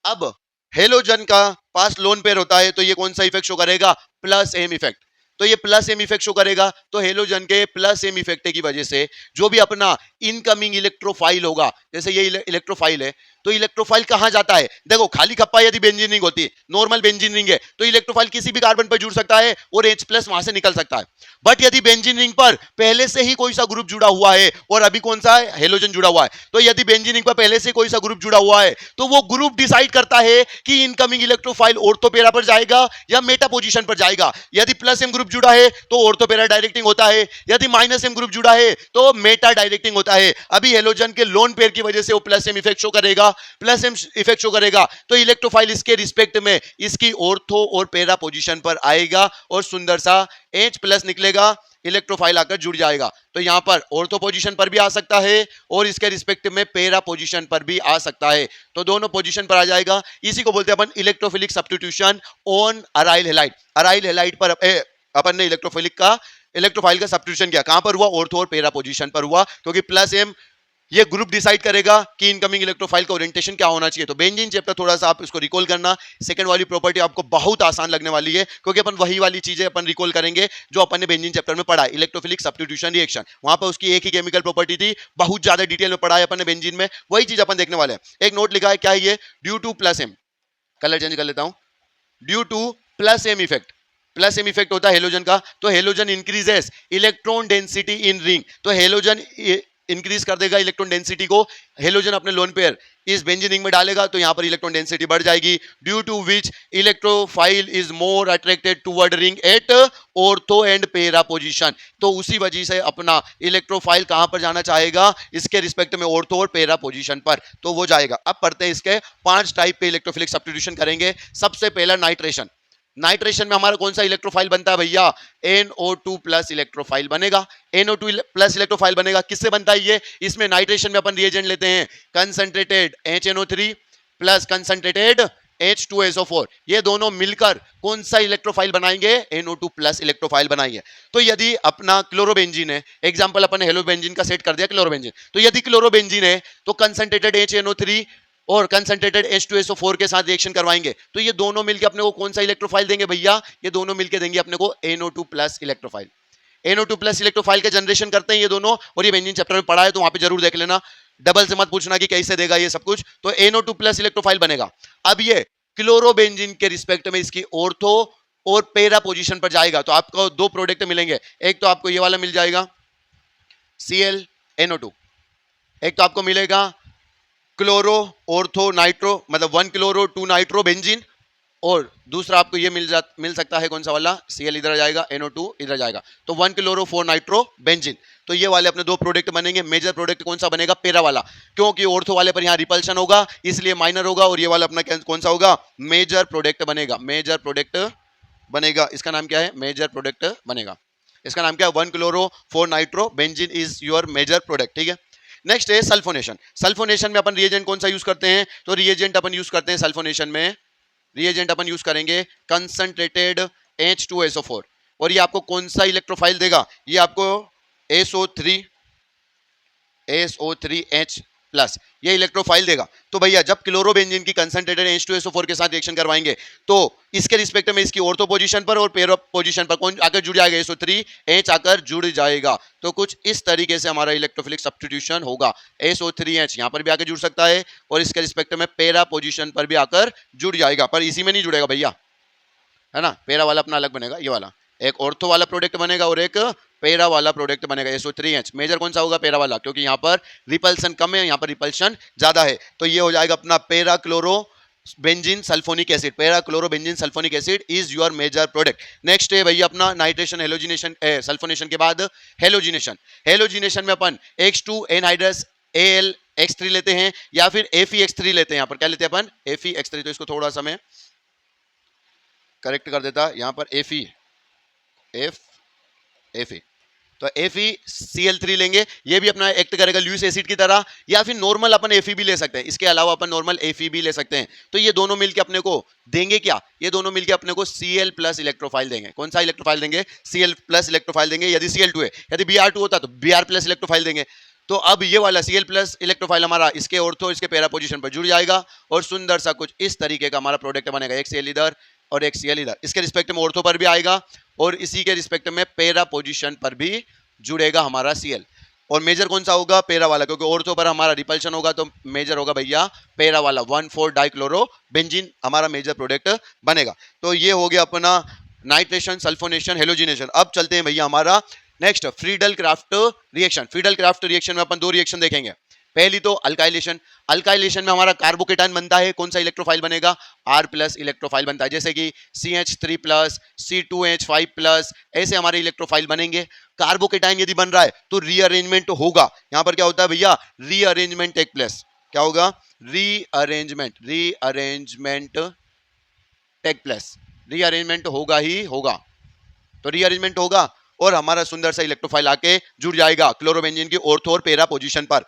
अब हेलोजन का पास लोन पेयर होता है, तो ये कौन सा इफेक्ट शो करेगा? Plus M effect. तो ये प्लस एम इफेक्ट शो करेगा। तो हेलोजन के प्लस एम इफेक्ट की वजह से जो भी अपना इनकमिंग इलेक्ट्रोफाइल होगा, जैसे ये इलेक्ट्रोफाइल है, तो इलेक्ट्रोफाइल कहां जाता है? देखो खाली खप्पा यदि बेंजीन रिंग होती है, नॉर्मल बेंजीन रिंग है, तो इलेक्ट्रोफाइल किसी भी कार्बन पर जुड़ सकता है और H+ वहां से निकल सकता है। बट यदि बेंजीन रिंग पर पहले से ही कोई सा ग्रुप जुड़ा हुआ है और अभी कौन सा है? हेलोजन जुड़ा हुआ है, तो यदि बेंजीन रिंग पर पहले से कोई सा ग्रुप जुड़ा हुआ है, तो वो ग्रुप डिसाइड करता है कि इनकमिंग इलेक्ट्रोफाइल ऑर्थोपेरा पर जाएगा या मेटा पोजीशन पर जाएगा। यदि प्लस एम ग्रुप जुड़ा है तो ऑर्थोपेरा डायरेक्टिंग होता है, यदि माइनस एम ग्रुप जुड़ा है तो मेटा डायरेक्टिंग होता है। अभी हेलोजन के लोन पेयर की वजह से वो प्लस एम इफेक्ट शो करेगा, प्लस एम इफेक्ट शो करेगा, तो इलेक्ट्रोफाइल इसके रिस्पेक्ट में इसकी ऑर्थो और पेरा पोजीशन पर आएगा और सुंदर सा H+ निकलेगा, इलेक्ट्रोफाइल आकर जुड़ जाएगा। तो यहां पर ऑर्थो पोजीशन पर भी आ सकता है और इसके रिस्पेक्ट में पेरा पोजीशन पर भी आ सकता है, तो दोनों पोजीशन पर आ जाएगा। इसी को बोलते हैं अपन electrophilic substitution on aryl halide. Aryl halide पर अपन ने इलेक्ट्रोफाइल का सब्स्टिट्यूशन किया, कहां पर हुआ? ऑर्थो और पेरा पोजीशन पर हुआ, क्योंकि प्लस एम ये ग्रुप डिसाइड करेगा कि इनकमिंग इलेक्ट्रोफाइल का ओरिएंटेशन क्या होना चाहिए। तो बेंजीन चैप्टर थोड़ा सा आप इसको रिकॉल करना। सेकंड वाली प्रॉपर्टी आपको बहुत आसान लगने वाली है, क्योंकि अपन वही वाली चीजें अपन रिकॉल करेंगे जो अपन ने बेंजीन चैप्टर में पढ़ा है, इलेक्ट्रोफिलिक सब्स्टिट्यूशन रिएक्शन। वहां पर उसकी एक ही केमिकल प्रॉपर्टी थी, बहुत ज्यादा डिटेल में पढ़ा है अपन ने बेंजीन में, वही चीज अपन देखने वाले हैं। एक नोट लिखा है, क्या है ये? Due to plus M, colour change कर लेता हूं, due to plus M effect. Plus M effect होता है हेलोजन का, तो halogen increases electron density in ring, तो हेलोजन इंक्रीज कर देगा इलेक्ट्रॉन डेंसिटी को। हेलोजन अपने लोन पेयर इस बेंजीन रिंग में डालेगा तो यहां पर इलेक्ट्रॉन डेंसिटी बढ़ जाएगी, due to which electrophile is more attracted toward ring at ortho and para position. तो उसी वजह से अपना इलेक्ट्रोफाइल कहां पर जाना चाहेगा? इसके रिस्पेक्ट में ऑर्थो और पेरा पोजीशन पर, तो वो जाएगा। अब पढ़ते हैं इसके 5 टाइप पे इलेक्ट्रोफिलिक सब्स्टिट्यूशन करेंगे। सबसे पहला नाइट्रेशन। नाइट्रेशन में हमारा कौन सा इलेक्ट्रोफाइल बनता है भैया? NO2+ इलेक्ट्रोफाइल बनेगा। NO2+ इलेक्ट्रोफाइल बनेगा, किससे बनता है ये? इसमें नाइट्रेशन में अपन रिएजेंट लेते हैं concentrated HNO3 plus concentrated H2SO4, ये दोनों मिलकर कौन सा इलेक्ट्रोफाइल बनाएंगे? NO2+ इलेक्ट्रोफाइल बनाएंगे। तो यदि अपना क्लोरोबेंजीन है, एग्जांपल अपन हेलोबेंजीन का सेट कर दिया क्लोरोबेंजीन, तो यदि क्लोरोबेंजीन है तो कंसंट्रेटेड HNO3 और कंसंट्रेटेड H2SO4 के साथ रिएक्शन करवाएंगे, तो ये दोनों मिलकर अपने को कौन सा इलेक्ट्रोफाइल देंगे भैया? ये दोनों मिलकर देंगे अपने को NO2+ इलेक्ट्रोफाइल। NO2+ इलेक्ट्रोफाइल का जनरेशन करते हैं ये दोनों, और ये बेंजीन चैप्टर में पढ़ा है तो वहां पे जरूर देख लेना, डबल से मत पूछना कि कैसे देगा ये सब कुछ। तो NO2+ इलेक्ट्रोफाइल बनेगा। अब ये क्लोरोबेंजीन के रिस्पेक्ट में इसकी ऑर्थो और पेरा पोजीशन पर जाएगा, तो आपको 2 प्रोडक्ट मिलेंगे। एक तो आपको ये वाला मिल जाएगा ClNO2, एक तो आपको मिलेगा क्लोरो ऑर्थो नाइट्रो, मतलब 1 क्लोरो 2 नाइट्रो बेंजीन, और दूसरा आपको ये मिल सकता है कौन सा वाला? Cl इधर जाएगा, NO2 इधर जाएगा, तो 1 क्लोरो 4 नाइट्रो बेंजीन। तो ये वाले अपने 2 प्रोडक्ट बनेंगे। मेजर प्रोडक्ट कौन सा बनेगा? पेरा वाला, क्योंकि ऑर्थो वाले पर यहाँ रिपल्शन होगा इसलिए माइनर होगा, और ये वाला अपना कौन सा होगा? मेजर प्रोडक्ट बनेगा। मेजर प्रोडक्ट बनेगा, इसका नाम क्या है? मेजर प्रोडक्ट बनेगा। इसका नाम क्या है? 1 chloro 4 nitro benzene is your major product, ठीक है। नेक्स्ट है सल्फोनेशन। सल्फोनेशन में अपन रिएजेंट कौन सा यूज करते हैं? तो रिएजेंट अपन यूज करते हैं सल्फोनेशन में, रिएजेंट अपन यूज करेंगे कंसंट्रेटेड H2SO4, और ये आपको कौन सा इलेक्ट्रोफाइल देगा? ये आपको SO3H प्लस, ये इलेक्ट्रोफाइल देगा। तो भैया जब क्लोरोबेंजीन की कंसंट्रेटेड H2SO4 के साथ रिएक्शन करवाएंगे तो इसके रिस्पेक्ट में इसकी ऑर्थो पोजीशन पर और पेरो पोजीशन पर कौन आकर जुड़ जाएगा, SO3H आकर जुड़ जाएगा। तो कुछ इस तरीके से हमारा इलेक्ट्रोफिलिक सब्स्टिट्यूशन होगा। SO3H यहां पर भी आकर जुड़ सकता है और इसके रिस्पेक्ट में पेरा पोजीशन पर भी आकर जुड़ जाएगा, पर इसी में नहीं जुड़ेगा भैया, है ना। पेरा वाला अपना अलग बनेगा, ये वाला एक ऑर्थो वाला प्रोडक्ट बनेगा और एक पेरा वाला प्रोडक्ट बनेगा। SO3H मेजर कौन सा होगा, पेरा वाला, क्योंकि यहाँ पर रिपल्सन कम है, यहाँ पर रिपल्शन ज्यादा है। तो ये हो जाएगा अपना para chloro benzene sulphonic acid. Para chloro benzene sulphonic acid is your major product. Next है भैया अपना नाइट्रेशन हेलोजिनेशन, सल्फोनेशन के बाद हेलोजिनेशन। हेलोजिनेशन में अपन H2 एनहाइड्रस AlX3 लेते हैं या फिर FeX3 लेते हैं। यहाँ पर क्या लेते हैं अपन, FeX3। तो इसको थोड़ा सा मैं करेक्ट कर देता, यहाँ पर Fe तो FeCl3 लेंगे, ये भी अपना एक्ट करेगा ल्यूइस एसिड की तरह, या फिर नॉर्मल अपन Fe भी ले सकते हैं। इसके अलावा अपन नॉर्मल Fe भी ले सकते हैं। तो ये दोनों मिलके अपने को देंगे क्या, ये दोनों मिलके अपने को Cl प्लस इलेक्ट्रोफाइल देंगे। कौन सा इलेक्ट्रोफाइल देंगे, Cl प्लस इलेक्ट्रोफाइल देंगे। यदि Cl2 है, यदि Br2 होता तो Br प्लस इलेक्ट्रोफाइल देंगे। तो अब ये वाला Cl प्लस इलेक्ट्रोफाइल हमारा इसके ऑर्थो इसके पैरा पोजीशन पर जुड़ जाएगा और सुंदर सा कुछ इस तरीके का हमारा प्रोडक्ट बनेगा। एक Cl इधर और एक Cl इधर, इसके रिस्पेक्ट में ऑर्थो पर भी आएगा और इसी के रिस्पेक्ट में पैरा पोजीशन पर भी जुड़ेगा हमारा Cl। और मेजर कौन सा होगा, पैरा वाला, क्योंकि ऑर्थो पर हमारा रिपल्शन होगा तो मेजर होगा भैया पैरा वाला। 1,4 डाइक्लोरो बेंजीन हमारा मेजर प्रोडक्ट बनेगा। तो ये हो गया अपना नाइट्रेशन सल्फोनेशन हेलोजिनेशन। अब चलते हैं भैया हमारा next Friedel craft reaction. Friedel craft reaction में अपन दो रिएक्शन देखेंगे। पहली तो अल्काइलेशन। अल्काइलेशन में हमारा कार्बोकेटाइन बनता है, कौन सा इलेक्ट्रोफाइल बनेगा, R प्लस इलेक्ट्रोफाइल बनता है। जैसे कि CH3 प्लस C2H5 प्लस, ऐसे हमारे इलेक्ट्रोफाइल बनेंगे। कार्बोकेटाइन यदि बन रहा है तो रीअरेंजमेंट होगा। यहां पर क्या होता है भैया, रीअरेंजमेंट टेक प्लेस। क्या होगा, रीअरेंजमेंट टेक प्लेस। रीअरेंजमेंट होगा ही होगा। तो रीअरेंजमेंट होगा और हमारा सुंदर सा इलेक्ट्रोफाइल आके जुड़ जाएगा क्लोरोबेंजीन की ऑर्थो और पैरा पोजीशन पर।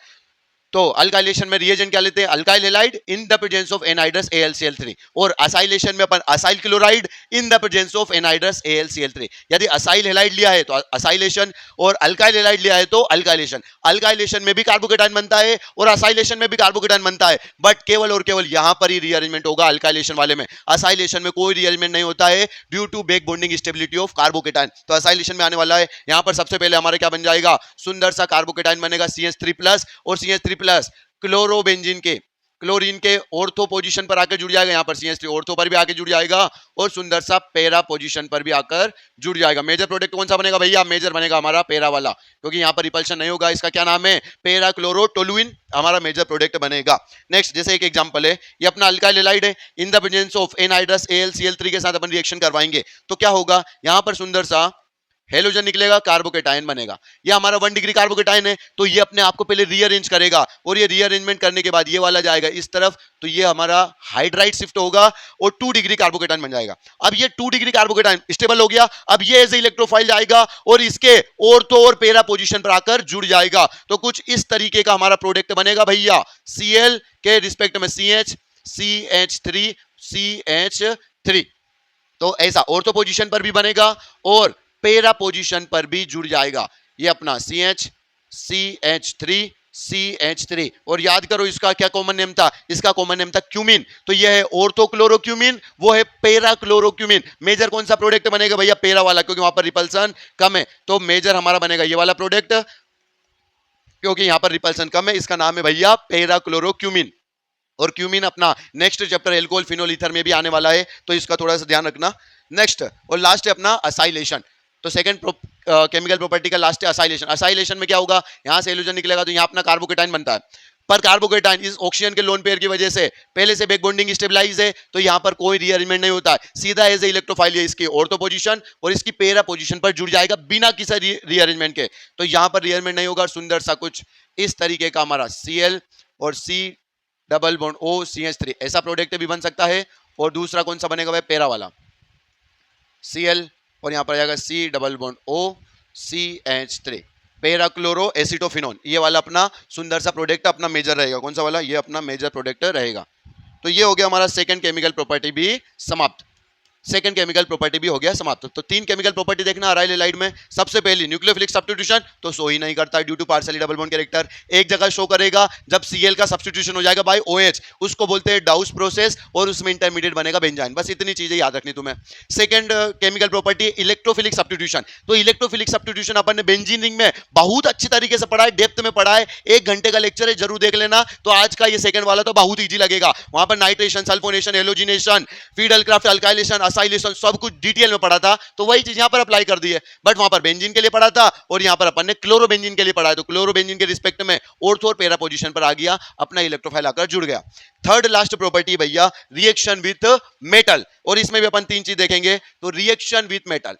तो अल्काइलेशन में रिएजेंट क्या लेते हैं, alkyl halide in the presence of anhydrous AlCl3। और असाइलेशन में अपन acyl chloride in the presence of anhydrous AlCl3। यदि असाइल हैलाइड लिया है तो असाइलेशन और अल्काइल हैलाइड लिया है तो अल्काइलेशन। अल्काइलेशन में भी कार्बोकेटाइन बनता है और असाइलेशन में भी कार्बोकेटाइन बनता है, बट केवल और केवल यहां पर ही रीअरेंजमेंट होगा अल्काइलेशन वाले में। असाइलेशन में कोई रीअरेंजमेंट नहीं होता है due to back bonding stability of carbocation. तो असाइलेशन में आने वाला है, यहां पर सबसे पहले हमारे क्या बन जाएगा, सुंदर सा कार्बोकेटाइन बनेगा CH3+ और CH3+ क्लोरोबेंजीन के क्लोरीन के ऑर्थो पोजीशन पर आकर जुड़ जाएगा। यहां पर CH3 ऑर्थो पर भी आकर जुड़ जाएगा और सुंदर सा पैरा पोजीशन पर भी आकर जुड़ जाएगा। मेजर प्रोडक्ट कौन सा बनेगा भैया, मेजर बनेगा हमारा पैरा वाला, क्योंकि यहां पर रिपल्शन नहीं होगा। इसका क्या नाम है, पैरा क्लोरोटोलुइन हमारा मेजर प्रोडक्ट बनेगा। नेक्स्ट जैसे एक एग्जांपल है, ये अपना अल्काइल हैलाइड है, इन the presence of anhydrous AlCl3 के साथ अपन रिएक्शन करवाएंगे तो क्या होगा, यहां पर सुंदर सा हेलोजन निकलेगा, कार्बोकेटाइन बनेगा। ये हमारा 1 डिग्री कार्बोकेटाइन है तो ये अपने आप को पहले रीअरेंज करेगा और ये रीअरेंजमेंट करने के बाद ये वाला जाएगा इस तरफ, तो ये हमारा हाइड्राइड शिफ्ट होगा और 2 डिग्री कार्बोकेटाइन बन जाएगा। अब ये 2 डिग्री कार्बोकेटाइन स्टेबल हो गया, अब ये एज इलेक्ट्रोफाइल जाएगा और इसके ऑर्थो और पैरा पोजीशन पर आकर जुड़ जाएगा। तो कुछ इस तरीके का हमारा प्रोडक्ट बनेगा भैया। Cl के रिस्पेक्ट में CH, CH3, CH3। तो ऐसा ऑर्थो पोजीशन पर भी बनेगा और पैरा पोजीशन पर भी जुड़ जाएगा। ये अपना CH, CH3, CH3। और याद करो इसका क्या कॉमन नेम था, इसका कॉमन नेम था क्यूमिन। तो ये है ऑर्थोक्लोरोक्यूमिन, वो है पैरा क्लोरोक्यूमिन। मेजर कौन सा प्रोडक्ट बनेगा भैया, पैरा वाला, क्योंकि वहां पर रिपल्सन कम है। तो मेजर हमारा बनेगा ये वाला प्रोडक्ट, क्योंकि यहां पर रिपल्सन कम है। इसका नाम है भैया पैरा क्लोरोक्यूमिन। और क्यूमिन अपना next chapter alcohol phenol ether में भी आने वाला है, तो इसका थोड़ा सा ध्यान रखना। नेक्स्ट और लास्ट है अपना असाइलेशन। तो सेकंड केमिकल प्रॉपर्टी का लास्ट है असाइलेशन। असाइलेशन में क्या होगा, यहां से हेलोजन निकलेगा तो यहां अपना कार्बोकेटाइन बनता है, पर कार्बोकेटाइन इस ऑक्सीजन के लोन पेयर की वजह से पहले से बैक बॉन्डिंग स्टेबलाइज है, तो यहां पर कोई रीअरेंजमेंट नहीं होता है, सीधा एज ए इलेक्ट्रोफाइल है इसकी ऑर्थो पोजीशन और इसकी पैरा पोजीशन पर जुड़ जाएगा बिना किसी रीअरेंजमेंट के। तो यहां पर रीअरेंजमेंट नहीं होगा। सुंदर सा कुछ इस तरीके का हमारा Cl और C double bond O CH3 ऐसा प्रोडक्ट भी बन सकता है। और दूसरा कौन सा बनेगा भाई, पैरा वाला Cl और यहां पर आएगा C double bond O CH3, para chloro acetophenone. ये वाला अपना सुंदर सा प्रोडक्ट अपना मेजर रहेगा। कौन सा वाला, ये अपना मेजर प्रोडक्ट रहेगा। तो ये हो गया हमारा सेकंड केमिकल प्रॉपर्टी भी समाप्त। सेकंड केमिकल प्रॉपर्टी भी हो गया समाप्त। तो तीन केमिकल प्रॉपर्टी देखना अराइल एलाइड में। सबसे पहली न्यूक्लियोफिलिक सब्स्टिट्यूशन, तो शो ही नहीं करता due to partially double bond character. एक जगह शो करेगा जब Cl का सब्स्टिट्यूशन हो जाएगा बाय OH, उसको बोलते हैं डाउस प्रोसेस, और उसमें इंटरमीडिएट बनेगा बेंजाइन। बस इतनी चीजें याद रखनी तुम्हें। Second chemical property electrophilic substitution. तो इलेक्ट्रोफिलिक सब्स्टिट्यूशन अपन ने बेंजीन रिंग में बहुत अच्छी तरीके से पढ़ा है, डेप्थ में पढ़ा है, 1 घंटे का लेक्चर है, जरूर देख लेना। तो आज का ये सेकंड वाला तो बहुत इजी लगेगा। वहां पर nitration, sulphonation, halogenation, Friedel Crafts, alkylation, acylation सब कुछ डिटेल में पढ़ा था। तो वही चीज यहां पर अप्लाई कर दी है, बट वहां पर बेंजीन के लिए पढ़ा था और यहां पर अपन ने क्लोरोबेंजीन के लिए पढ़ा है। तो क्लोरोबेंजीन के रिस्पेक्ट में ऑर्थो और पैरा पोजीशन पर आ गया, अपना इलेक्ट्रोफाइल आकर जुड़ गया। थर्ड लास्ट प्रॉपर्टी भैया रिएक्शन विथ मेटल, और इसमें भी अपन तीन चीज देखेंगे। तो रिएक्शन विथ मेटल,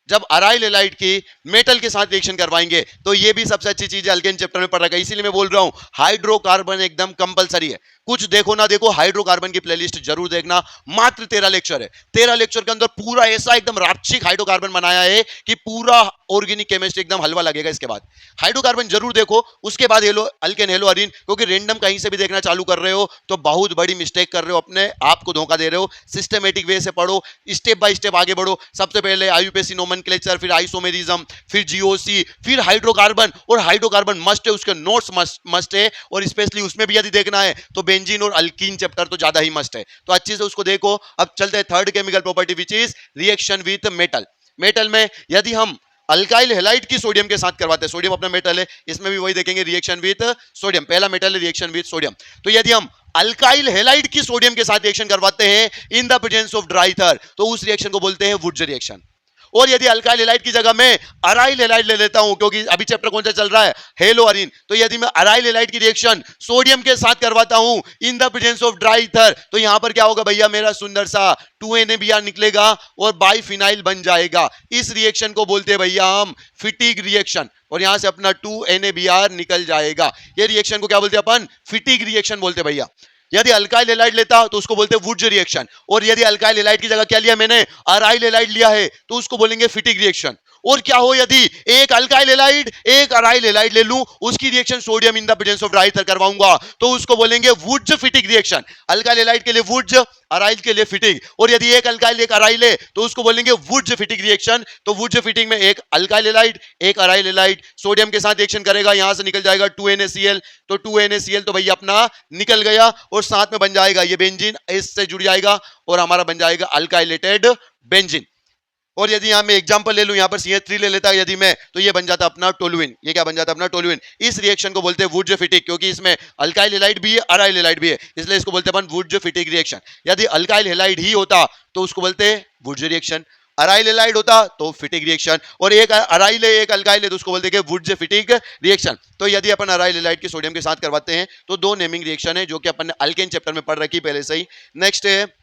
जब अराइल एलाइड की मेटल के साथ रिएक्शन करवाएंगे, तो ये भी सबसे अच्छी चीज है, अल्केन चैप्टर में पढ़ रखा है, इसीलिए मैं बोल रहा हूं हाइड्रोकार्बन एकदम कंपलसरी है। कुछ देखो ना देखो, हाइड्रोकार्बन की प्लेलिस्ट जरूर देखना। मात्र 13 लेक्चर है, 13 लेक्चर के अंदर पूरा ऐसा एकदम राक्षिक हाइड्रोकार्बन बनाया है कि पूरा ऑर्गेनिक केमिस्ट्री एकदम हलवा लगेगा। इसके बाद हाइड्रोकार्बन जरूर देखो, उसके बाद हेलो अल्केन, हेलो अरीन, क्योंकि रेंडम कहीं से भी देखना चालू कर रहे हो तो बहुत बड़ी मिस्टेक कर रहे हो, अपने आप को धोखा दे रहे हो। सिस्टमेटिक वे से पढ़ो, स्टेप बाय स्टेप आगे बढ़ो। सबसे पहले आईयूपीएसी नोमेनक्लेचर, फिर आइसोमेरिज्म, फिर जीओसी, फिर हाइड्रोकार्बन, और हाइड्रोकार्बन मस्ट है, उसके नोट्स मस्ट है, और स्पेशली उसमें भी यदि देखना है तो बेंजीन और अल्कीन चैप्टर तो ज्यादा ही मस्ट है, तो अच्छे से उसको देखो। अब चलते हैं third chemical property which is reaction with metal. Metal में यदि हम अल्काइल हैलाइड की सोडियम के साथ करवाते हैं, सोडियम अपना मेटल है, इसमें भी वही देखेंगे रिएक्शन विथ सोडियम, पहला मेटल है रिएक्शन विथ सोडियम। तो यदि हम अल्काइल हैलाइड की सोडियम के साथ रिएक्शन करवाते हैं इन the presence of dry ether, तो उस रिएक्शन को बोलते हैं वुड्स रिएक्शन। और यदि अल्काइल हैलाइड की जगह मैं अराइल हैलाइड ले लेता हूं, क्योंकि अभी चैप्टर कौन सा चल रहा है, हेलो अरीन, तो यदि मैं अराइल हैलाइड की रिएक्शन सोडियम के साथ करवाता हूं इन the presence of dry ether, तो यहां पर क्या होगा भैया, मेरा सुंदर सा 2NaBr निकलेगा और बाइफिनाइल बन जाएगा। इस रिएक्शन को बोलते हैं भैया हम फिटिग रिएक्शन, और यहां से अपना 2NaBr निकल जाएगा। ये रिएक्शन को क्या बोलते हैं अपन, फिटिग रिएक्शन बोलते हैं भैया। यदि अल्काइल हैलाइड लेता तो उसको बोलते हैं वुड्स रिएक्शन, और यदि अल्काइल हैलाइड की जगह क्या लिया मैंने, अराइल हैलाइड लिया है, तो उसको बोलेंगे फिटिग रिएक्शन। और क्या हो यदि एक अल्काइल हैलाइड एक अराइल हैलाइड ले लूं, उसकी reaction sodium in the presence of dry ether करवाऊंगा, तो उसको बोलेंगे वुड्स फिटिग रिएक्शन। अल्काइल हैलाइड के लिए वुड्स, अराइल के लिए फिटिग। और यदि एक अल्काइल एक अराइल है तो उसको बोलेंगे वुड्स फिटिग रिएक्शन। तो वुड्स फिटिग में एक अल्काइल हैलाइड एक अराइल हैलाइड सोडियम के साथ रिएक्शन करेगा, यहां से निकल जाएगा 2NaCl, तो 2NaCl तो भैया अपना निकल गया, और साथ में बन जाएगा ये बेंजीन, इससे जुड़ जाएगा और हमारा बन जाएगा अल्काइलेटेड बेंजीन। और यदि यहां मैं एग्जांपल ले लूं, यहां पर CH3 ले लेता यदि मैं, तो ये बन जाता अपना टोलुइन। ये क्या बन जाता अपना टोलुइन। इस रिएक्शन को बोलते हैं वुड्स फिटिग, क्योंकि इसमें अल्काइल हैलाइड भी है अराइल हैलाइड भी है, इसलिए इसको बोलते हैं अपन वुड्स फिटिग रिएक्शन। यदि अल्काइल हैलाइड ही होता तो उसको बोलते हैं वुड्स रिएक्शन, अराइल हैलाइड होता तो फिटिग रिएक्शन, और एक अराइल है एक अल्काइल है तो उसको बोलते हैं वुड्स फिटिग रिएक्शन। तो यदि अपन अराइल हैलाइड की सोडियम के साथ करवाते हैं तो दो नेमिंग रिएक्शन है, जो कि अपन ने अल्केन चैप्टर में पढ़ रखी पहले से ही। नेक्स्ट है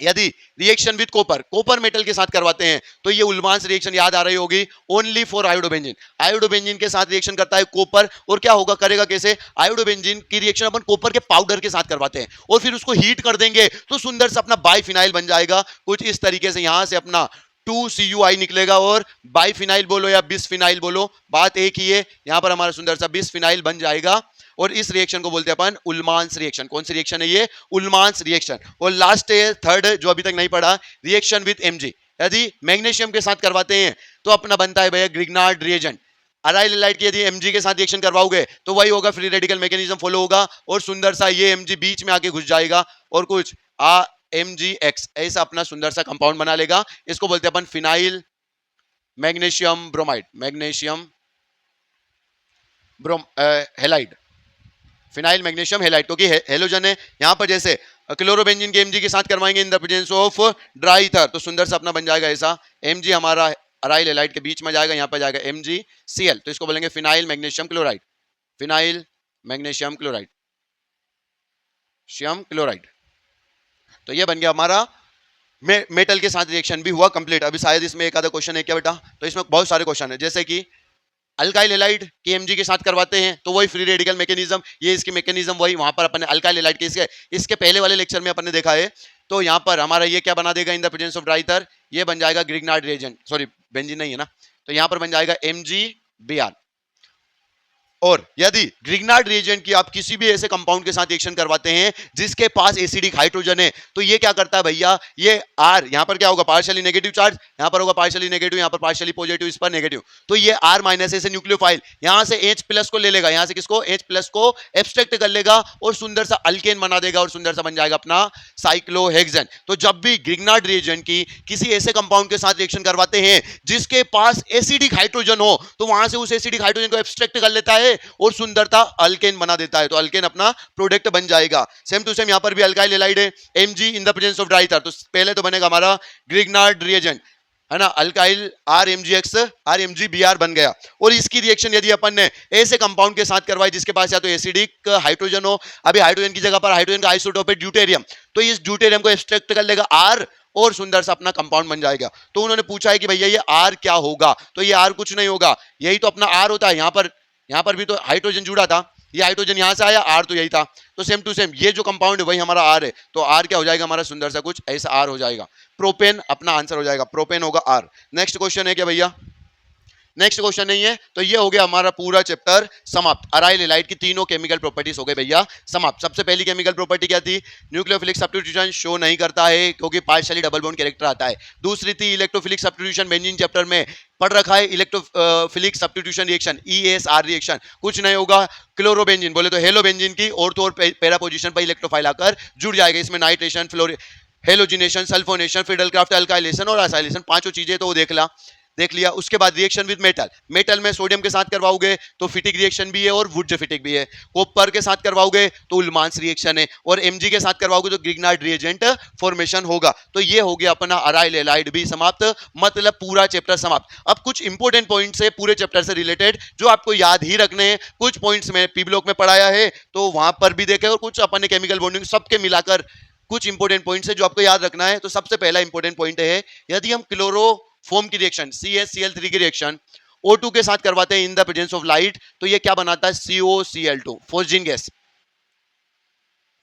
यदि reaction with copper, copper metal के साथ करवाते हैं, तो ये उल्मांस रिएक्शन याद आ रही होगी, ओनली फॉर आयोडोबेंजीन। आयोडोबेंजीन के साथ रिएक्शन करता है कॉपर, और क्या होगा करेगा कैसे, आयोडोबेंजीन की रिएक्शन अपन कॉपर के पाउडर के साथ करवाते हैं और फिर उसको हीट कर देंगे, तो सुंदर सा अपना बाइफिनाइल बन जाएगा। कुछ इस तरीके से यहां से अपना 2CuI निकलेगा, और बाइफिनाइल बोलो या बिस्फिनाइल बोलो, बात एक ही है। यहां पर हमारा सुंदर सा बिस्फिनाइल बन जाएगा, और इस रिएक्शन को बोलते हैं अपन उल्मांस रिएक्शन। कौन सी रिएक्शन है ये, उल्मांस रिएक्शन। और लास्ट है थर्ड, जो अभी तक नहीं पढ़ा, रिएक्शन विद Mg। यदि मैग्नीशियम के साथ करवाते हैं तो अपना बनता है भैया ग्रिग्नार्ड रिएजेंट। अराइल हैलाइड की यदि Mg के साथ रिएक्शन करवाओगे तो वही होगा, फ्री रेडिकल मैकेनिज्म फॉलो होगा, और सुंदर सा ये Mg बीच में आके घुस जाएगा और कुछ MgX ऐसा अपना सुंदर सा कंपाउंड बना लेगा। इसको बोलते हैं अपन phenyl magnesium bromide, magnesium halide, phenyl magnesium halide, क्योंकि हेलोजन है। यहां पर जैसे क्लोरोबेंजीन के Mg के साथ करवाएंगे इन the presence of dry ether, तो सुंदर सा अपना बन जाएगा ऐसा, Mg हमारा अराइल हैलाइड के बीच में जाएगा, यहां पर जाएगा MgCl, तो इसको बोलेंगे phenyl magnesium chloride, phenyl magnesium chloride, शियम क्लोराइड। तो ये बन गया हमारा मेटल के साथ रिएक्शन भी हुआ कंप्लीट। अभी शायद इसमें एक आधा क्वेश्चन है क्या बेटा, तो इसमें बहुत सारे क्वेश्चन है, जैसे कि अल्काइल हैलाइड के Mg के साथ करवाते हैं तो वही फ्री रेडिकल मैकेनिज्म, ये इसकी मैकेनिज्म वही, वहां पर अपन ने अल्काइल हैलाइड के इसके पहले वाले लेक्चर में अपन ने देखा है। तो यहां पर हमारा ये क्या बना देगा इन the presence of dry ether, ये बन जाएगा ग्रिग्नार्ड रिएजेंट, सॉरी बेंजीन नहीं है ना, तो यहां पर बन जाएगा MgBr। और यदि ग्रिग्नार्ड रिएजेंट की आप किसी भी ऐसे कंपाउंड के साथ रिएक्शन करवाते हैं जिसके पास एसिडिक हाइड्रोजन है, तो ये क्या करता है भैया, ये R यहां पर क्या होगा, पार्शियली नेगेटिव चार्ज, यहां पर होगा पार्शियली नेगेटिव, यहां पर पार्शियली पॉजिटिव, इस पर नेगेटिव, तो ये R माइनस से न्यूक्लियोफाइल यहां से H प्लस को ले लेगा, यहां से किसको, H प्लस को एब्स्ट्रैक्ट कर लेगा और सुंदर सा अल्केन बना देगा और सुंदर सा बन जाएगा अपना साइक्लोहेक्सेन। तो जब भी ग्रिग्नार्ड रिएजेंट की किसी ऐसे कंपाउंड के साथ रिएक्शन करवाते हैं जिसके पास एसिडिक हाइड्रोजन हो, तो वहां से उस एसिडिक हाइड्रोजन को एब्स्ट्रैक्ट कर लेता है और सुंदरता अल्केन बना देता है, तो अल्केन अपना प्रोडक्ट बन जाएगा। सेम टू सेम यहां पर भी अल्काइल एलाइड है, Mg in the presence of dry ether, तो पहले तो बनेगा हमारा ग्रिग्नार्ड रिएजेंट है ना, अल्काइल RMgX RMgBr बन गया। और इसकी रिएक्शन यदि अपन ने ऐसे कंपाउंड के साथ करवाई जिसके पास या तो एसिडिक हाइड्रोजन हो, अभी हाइड्रोजन की जगह पर हाइड्रोजन का आइसोटोप है ड्यूटेरियम, तो इस ड्यूटेरियम को एक्सट्रैक्ट कर लेगा R और सुंदर सा अपना कंपाउंड बन जाएगा। तो उन्होंने पूछा है कि भैया ये R क्या होगा, तो ये R कुछ नहीं होगा, यही तो अपना R होता है, यहां पर भी तो हाइड्रोजन जुड़ा था, ये हाइड्रोजन यहां से आया, R तो यही था, तो सेम टू सेम ये जो कंपाउंड है वही हमारा R है, तो R क्या हो जाएगा हमारा, सुंदर सा कुछ ऐसा R हो जाएगा, प्रोपेन अपना आंसर हो जाएगा, प्रोपेन होगा R। नेक्स्ट क्वेश्चन है क्या भैया, नेक्स्ट क्वेश्चन नहीं है, तो ये हो गया हमारा पूरा चैप्टर समाप्त। अराइल एलाइड की तीनों केमिकल प्रॉपर्टीज हो गए भैया समाप्त। सबसे पहली केमिकल प्रॉपर्टी क्या थी, न्यूक्लियोफिलिक सब्स्टिट्यूशन शो नहीं करता है क्योंकि पार्शियली डबल बॉन्ड कैरेक्टर आता है। दूसरी थी इलेक्ट्रोफिलिक सब्स्टिट्यूशन, बेंजीन चैप्टर में पढ़ रखा है, electrophilic substitution reaction ESR reaction, कुछ नहीं होगा, क्लोरोबेंजीन बोले तो हेलोबेंजीन की ऑर्थो और पैरा पोजीशन पर इलेक्ट्रोफाइल आकर जुड़ जाएगा, इसमें नाइट्रेशन, हेलोजिनेशन, सल्फोनेशन, फिडलक्राफ्ट, अल्काइलेशन और असाइलेशन, पांचों चीजें तो वो देख लिया। उसके बाद रिएक्शन विद मेटल, मेटल में सोडियम के साथ करवाओगे तो फिटिक रिएक्शन भी है और वुड्ज फिटिक भी है, कॉपर के साथ करवाओगे तो उल्मांस रिएक्शन है, और Mg के साथ करवाओगे तो ग्रिग्नार्ड रिएजेंट फॉर्मेशन होगा। तो ये हो गया अपना अराइल एलाइड भी समाप्त, मतलब पूरा चैप्टर समाप्त। अब कुछ इंपॉर्टेंट पॉइंट्स है पूरे चैप्टर से रिलेटेड जो आपको याद ही रखने हैं, कुछ पॉइंट्स में पी ब्लॉक में पढ़ाया है तो वहां पर भी देखे, और कुछ अपने केमिकल बॉन्डिंग सबके मिलाकर कुछ इंपॉर्टेंट पॉइंट्स है जो आपको याद रखना है। तो सबसे पहला इंपॉर्टेंट पॉइंट है, यदि हम क्लोरोफॉर्म की रिएक्शन CH-Cl3 की रिएक्शन O2 के साथ करवाते हैं इन द प्रेजेंस ऑफ लाइट, तो ये क्या बनाता है, COCl2, फोस्जीन गैस,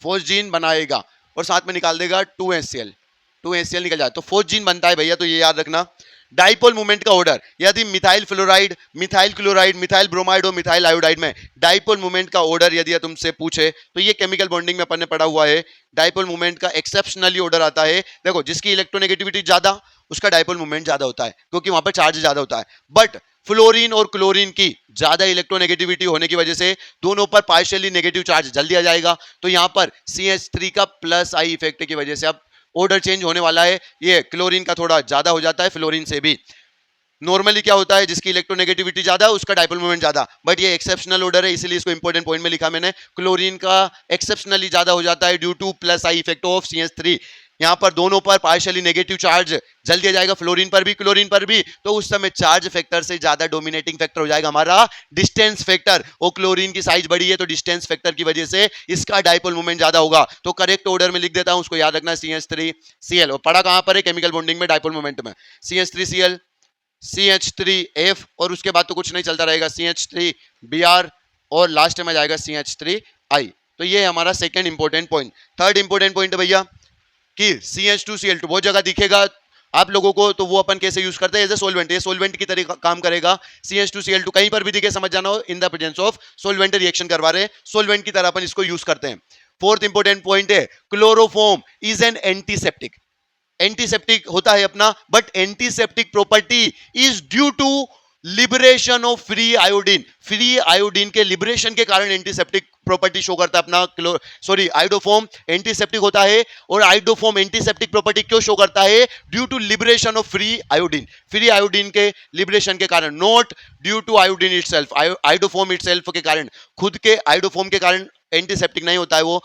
फोस्जीन बनाएगा और साथ में निकाल देगा 2HCl निकल जाए तो फोस्जीन बनता है भैया, तो ये याद रखना। डाइपोल मूवमेंट का ऑर्डर, यदि methyl fluoride, methyl chloride, methyl bromide और मिथाइल आयोडाइड में डाइपोल मूवमेंट का ऑर्डर यदि तुमसे पूछे तो ये केमिकल बॉन्डिंग में अपन ने पढ़ा हुआ है, डाइपोल मूवमेंट का एक्सेप्शनली ऑर्डर आता है। देखो जिसकी इलेक्ट्रोनेगेटिविटी ज्यादा उसका डाइपोल मूवमेंट ज्यादा होता है क्योंकि वहां पर चार्ज ज्यादा होता है, बट फ्लोरीन और क्लोरीन की ज्यादा इलेक्ट्रोनेगेटिविटी होने की वजह से दोनों पर पार्शियली नेगेटिव चार्ज जल्दी आ जाएगा, तो यहां पर CH3 का प्लस आई इफेक्ट की वजह से अब ऑर्डर चेंज होने वाला है, ये क्लोरीन का थोड़ा ज्यादा हो जाता है फ्लोरीन से भी। नॉर्मली क्या होता है, जिसकी इलेक्ट्रोनेगेटिविटी ज्यादा है उसका डाइपोल मोमेंट ज्यादा, बट ये एक्सेप्शनल ऑर्डर है इसलिए इसको इंपॉर्टेंट पॉइंट में लिखा मैंने, क्लोरीन का एक्सेप्शनली ज्यादा हो जाता है due to plus I effect of CH3। यहाँ पर दोनों पर पार्शियली नेगेटिव चार्ज जल्दी आ जाएगा, फ्लोरीन पर भी क्लोरीन पर भी, तो उस समय चार्ज फैक्टर से ज्यादा डोमिनेटिंग फैक्टर हो जाएगा हमारा डिस्टेंस फैक्टर, और क्लोरीन की साइज बड़ी है तो डिस्टेंस फैक्टर की वजह से इसका डाइपोल मोमेंट ज्यादा होगा। तो करेक्ट ऑर्डर में लिख देता हूं, उसको याद रखना, CH3Cl, और पढ़ा कहां पर है, केमिकल बॉन्डिंग में डाइपोल मोमेंट में, CH3Cl, CH3F, और उसके बाद तो कुछ नहीं चलता रहेगा, CH3Br, और लास्ट में जाएगा CH3I। तो ये हमारा second important point. Third important point है भैया कि CH2Cl2 बहुत जगह दिखेगा आप लोगों को, तो वो अपन कैसे यूज करते हैं, एज ए सोलवेंट, ये सोलवेंट की तरह काम करेगा। CH2Cl2 कहीं पर भी दिखे समझ जाना हो, इन the presence of solvent reaction करवा रहे हैं, सोलवेंट की तरह अपन इसको यूज करते हैं। फोर्थ इंपॉर्टेंट पॉइंट है, chloroform is an antiseptic, antiseptic होता है अपना, but antiseptic property is due to liberation of free iodine, free iodine के लिबरेशन के कारण एंटीसेप्टिक प्रॉपर्टी शो करता है अपना आइडोफॉर्म एंटीसेप्टिक होता है, और आइडोफॉर्म एंटीसेप्टिक प्रॉपर्टी क्यों शो करता है, due to liberation of free iodine, free iodine के लिबरेशन के कारण, not due to iodine itself, iodoform itself के कारण, खुद के आइडोफॉर्म के कारण एंटीसेप्टिक नहीं होता है, वो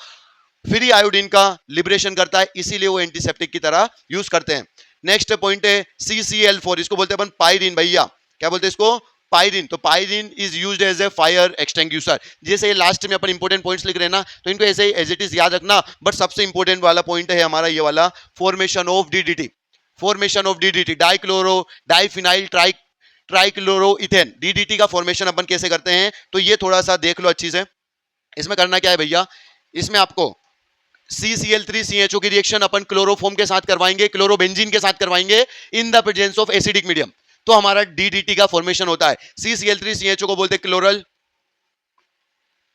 फ्री आयोडीन का लिबरेशन करता है, इसीलिए वो एंटीसेप्टिक की तरह यूज करते हैं। नेक्स्ट पॉइंट है CCl4, इसको बोलते हैं अपन पायरीन भैया, क्या बोलते हैं इसको, पायरीन। तो pyrene is used as a fire extinguisher, जैसे लास्ट में अपन इंपॉर्टेंट पॉइंट्स लिख रहे हैं ना, तो इनको ऐसे एज इट इज याद रखना, बट सबसे इंपॉर्टेंट वाला पॉइंट है हमारा ये वाला, formation of DDT, formation of DDT, dichloro diphenyl trichloroethane, DDT का फॉर्मेशन अपन कैसे करते हैं, तो ये थोड़ा सा देख लो अच्छी से। इसमें करना क्या है भैया, इसमें आपको CCl3CHO की रिएक्शन अपन क्लोरोफॉर्म के साथ करवाएंगे, क्लोरोबेंजीन के साथ करवाएंगे इन the presence of acidic medium, तो हमारा DDT का फॉर्मेशन होता है। CCl3CHO को बोलते हैं क्लोरल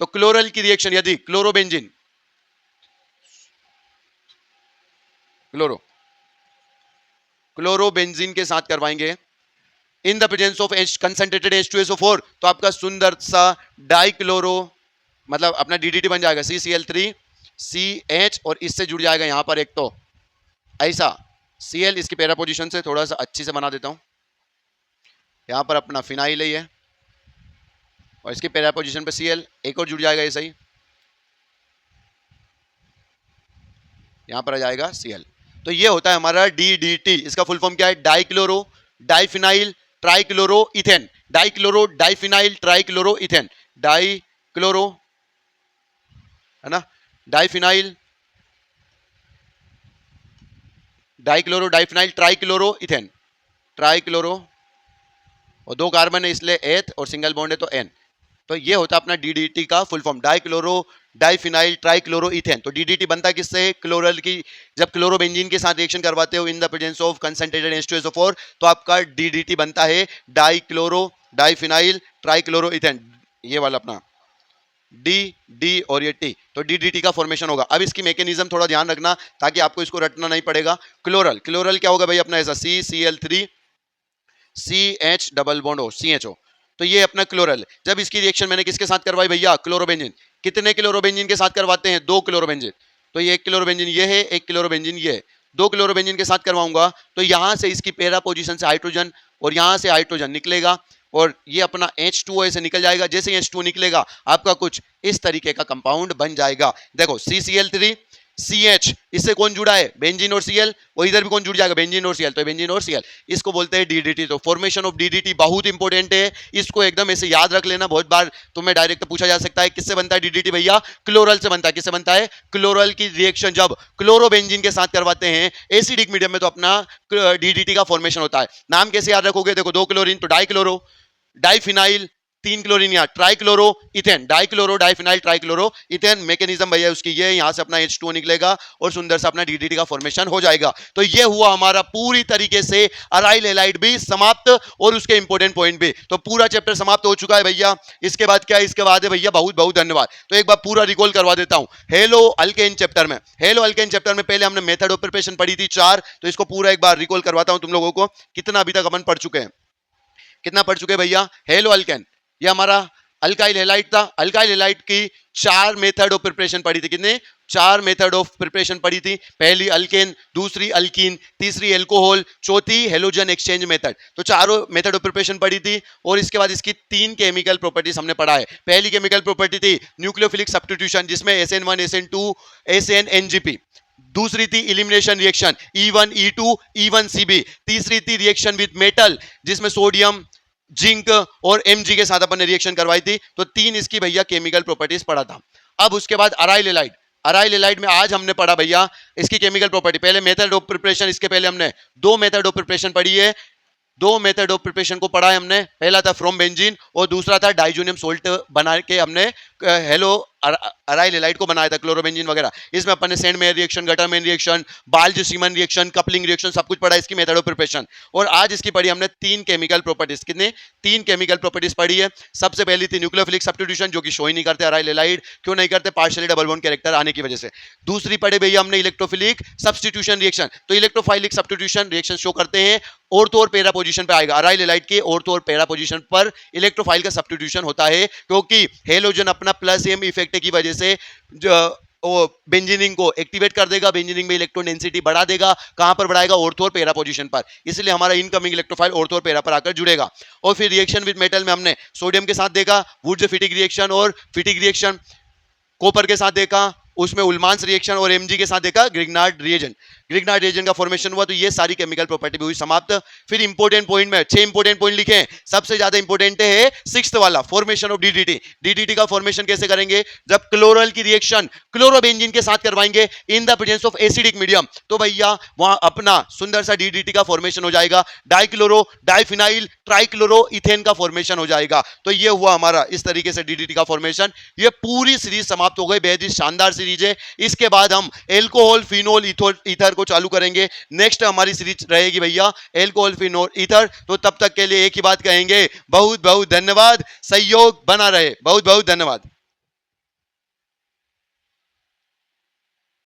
तो क्लोरल की रिएक्शन यदि क्लोरोबेंजीन क्लोरोबेंजीन के साथ करवाएंगे इन the presence of concentrated H2SO4, तो आपका सुंदर सा डाइक्लोरो मतलब अपना DDT बन जाएगा CCl3CH, और इससे जुड़ जाएगा यहां पर एक तो ऐसा Cl, इसकी पैरा पोजीशन से थोड़ा सा अच्छी से बना देता हूं, यहां पर अपना फिनाइल है और इसकी पैरा पोजीशन पे Cl एक और जुड़ जाएगा ऐसा ही, यहां पर आ जाएगा Cl। तो ये होता है हमारा DDT। इसका फुल फॉर्म क्या है? Dichloro diphenyl trichloro ethane, dichloro diphenyl trichloro ethane, dichloro है ना, diphenyl dichloro diphenyl trichloro ethane, trichloro, और दो कार्बन है इसलिए एथ और सिंगल बॉन्ड है तो एन। तो ये होता है अपना DDT का full form, dichloro diphenyl trichloro ethane. तो DDT बनता है किससे? क्लोरल की, जब क्लोरोबेंजीन के साथ रिएक्शन करवाते हो इन the presence of concentrated H2SO4, तो आपका DDT बनता है डाइक्लोरो डाइफिनाइल ट्राइक्लोरो इथेन, ये वाला अपना डी और ये टी, तो DDT का फॉर्मेशन होगा। अब इसकी मैकेनिज्म थोड़ा ध्यान रखना ताकि आपको इसको रटना नहीं पड़ेगा। क्लोरल क्लोरल क्या होगा भाई अपना? ऐसा CCl3 CH double bond O CHO, तो ये अपना क्लोरल। जब इसकी रिएक्शन मैंने किसके साथ करवाई भैया? क्लोरोबेंजीन। कितने क्लोरोबेंजीन के साथ करवाते हैं? 2 क्लोरोबेंजीन। तो ये एक क्लोरोबेंजीन ये है, एक क्लोरोबेंजीन ये है, 2 क्लोरोबेंजीन के साथ करवाऊंगा तो यहां से इसकी पैरा पोजीशन से हाइड्रोजन और यहां से हाइड्रोजन निकलेगा और ये अपना H2O से निकल जाएगा। जैसे ही H2O निकलेगा आपका कुछ इस तरीके का कंपाउंड बन जाएगा। देखो CCl3 CH, इससे कौन जुड़ा है? बेंजीन और Cl, और इधर भी कौन जुड़ जाएगा? बेंजीन और Cl, तो बेंजीन और Cl, इसको बोलते हैं DDT। तो फॉर्मेशन ऑफ DDT बहुत इंपॉर्टेंट है, इसको एकदम ऐसे याद रख लेना। बहुत बार तुम्हें डायरेक्ट पूछा जा सकता है किससे बनता है DDT भैया? क्लोरल से बनता है। किससे बनता है? क्लोरल की रिएक्शन जब क्लोरोबेंजीन के साथ करवाते हैं एसिडिक मीडियम में तो अपना DDT का फॉर्मेशन होता है। नाम कैसे याद रखोगे? देखो 2 क्लोरीन तो डाइक्लोरो डाइफिनाइल, 3 क्लोरीन यहाँ trichloro ethane, dichloro diphenyl trichloro ethane. Mechanism भैया उसकी ये, यहां से अपना H2O निकलेगा और सुंदर सा अपना DDT का फॉर्मेशन हो जाएगा। तो ये हुआ हमारा पूरी तरीके से अराइल हैलाइड भी समाप्त और उसके इंपॉर्टेंट पॉइंट भी। तो पूरा चैप्टर समाप्त हो चुका है भैया। इसके बाद क्या है? इसके बाद है भैया बहुत बहुत धन्यवाद। तो एक बार पूरा रिकॉल करवा देता हूं। हेलो अल्केन चैप्टर में, हेलो अल्केन चैप्टर में पहले हमने मेथड ऑफ प्रिपरेशन पढ़ी थी 4, तो इसको पूरा एक बार रिकॉल करवाता हूं तुम लोगों को। कितना अभी तक अपन पढ़ चुके हैं? कितना पढ़ चुके हैं भैया? हेलो अल्केन, ये हमारा अल्काइल हैलाइड था। अल्काइल हैलाइड की 4 मेथड ऑफ प्रिपरेशन पढ़ी थी। कितने? 4 मेथड ऑफ प्रिपरेशन पढ़ी थी। पहली अल्केन, दूसरी अल्कीन, तीसरी एल्कोहल, चौथी हेलोजन एक्सचेंज मेथड। तो चारों मेथड ऑफ प्रिपरेशन पढ़ी थी और इसके बाद इसकी 3 केमिकल प्रॉपर्टीज हमने पढ़ा है। पहली केमिकल प्रॉपर्टी थी न्यूक्लियोफिलिक सब्स्टिट्यूशन, जिसमें SN1 SN2 SNNGP। दूसरी थी elimination reaction E1 E2 E1CB। तीसरी थी रिएक्शन विद मेटल, जिसमें सोडियम जिंक और Mg के साथ अपन ने रिएक्शन करवाई थी। तो 3 इसकी भैया केमिकल प्रॉपर्टीज पढ़ा था। अब उसके बाद अराइल हैलाइड, अराइल हैलाइड में आज हमने पढ़ा भैया इसकी केमिकल प्रॉपर्टी। पहले मेथड ऑफ प्रिपरेशन, इसके पहले हमने 2 मेथड ऑफ प्रिपरेशन पढ़ी है। 2 मेथड ऑफ प्रिपरेशन को पढ़ा है हमने। पहला था फ्रॉम बेंजीन और दूसरा था डाइजोनियम सोल्ट बना के हमने हेलो अराइल हैलाइड को बनाया था, क्लोरोबेंजीन वगैरह। इसमें अपन ने Sandmeyer reaction, Gattermann reaction, Balz Schiemann reaction, coupling reaction सब कुछ पढ़ा है इसकी मेथड ऑफ प्रिपरेशन। और आज इसकी पढ़ी हमने 3 केमिकल प्रॉपर्टीज। कितने? 3 केमिकल प्रॉपर्टीज पढ़ी है। सबसे पहली थी न्यूक्लियोफिलिक सब्स्टिट्यूशन, जो कि शो ही नहीं करते अराइल हैलाइड। क्यों नहीं करते? पार्शियली डबल बॉन्ड कैरेक्टर आने की वजह से। दूसरी पढ़े भैया हमने इलेक्ट्रोफिलिक सब्स्टिट्यूशन रिएक्शन। तो इलेक्ट्रोफाइलिक सब्स्टिट्यूशन रिएक्शन शो करते हैं ऑर्थो और पैरा पोजीशन पे आएगा। अराइल हैलाइड के ऑर्थो और पैरा पोजीशन पर इलेक्ट्रोफाइल का सब्स्टिट्यूशन होता है, क्योंकि हेलोजन अपना प्लस एम इफेक्ट की वजह से जो बेंजीनिंग को एक्टिवेट कर देगा, बेंजीनिंग में इलेक्ट्रॉन डेंसिटी बढ़ा देगा। कहां पर बढ़ाएगा? ऑर्थो और पैरा पोजीशन पर। इसलिए हमारा इनकमिंग इलेक्ट्रोफाइल ऑर्थो और पैरा पर आकर जुड़ेगा। और फिर रिएक्शन विद मेटल में हमने सोडियम के साथ देखा वुड्स फिटिक रिएक्शन और फिटिक रिएक्शन, कॉपर के साथ देखा उसमें उल्मांस रिएक्शन और Mg के साथ देखा ग्रिग्नार्ड रिएजेंट। ग्रिग्नार्ड रिएजेंट का फॉर्मेशन हुआ। तो ये सारी केमिकल प्रॉपर्टी भी हुई समाप्त। फिर इंपॉर्टेंट पॉइंट में 6 इंपॉर्टेंट पॉइंट लिखे हैं। सबसे ज्यादा इंपॉर्टेंट है 6th वाला, फॉर्मेशन ऑफ DDT। DDT का फॉर्मेशन कैसे करेंगे? जब क्लोरल की रिएक्शन क्लोरोबेंजीन के साथ करवाएंगे इन the presence of acidic medium, तो भैया वहां अपना सुंदर सा DDT का फॉर्मेशन हो जाएगा। डाइक्लोरो डाइफिनाइल ट्राइक्लोरो इथेन का फॉर्मेशन हो जाएगा। तो ये हुआ हमारा इस तरीके से DDT का फॉर्मेशन। ये पूरी सीरीज समाप्त हो गई। बेहद ही शानदार सीरीज है। इसके बाद हम एल्कोहल फिनोल ईथर को चालू करेंगे। नेक्स्ट हमारी सीरीज रहेगी भैया एल्कोहल फिनोल ईथर। तो तब तक के लिए एक ही बात कहेंगे, बहुत बहुत धन्यवाद। सहयोग बना रहे। बहुत बहुत धन्यवाद।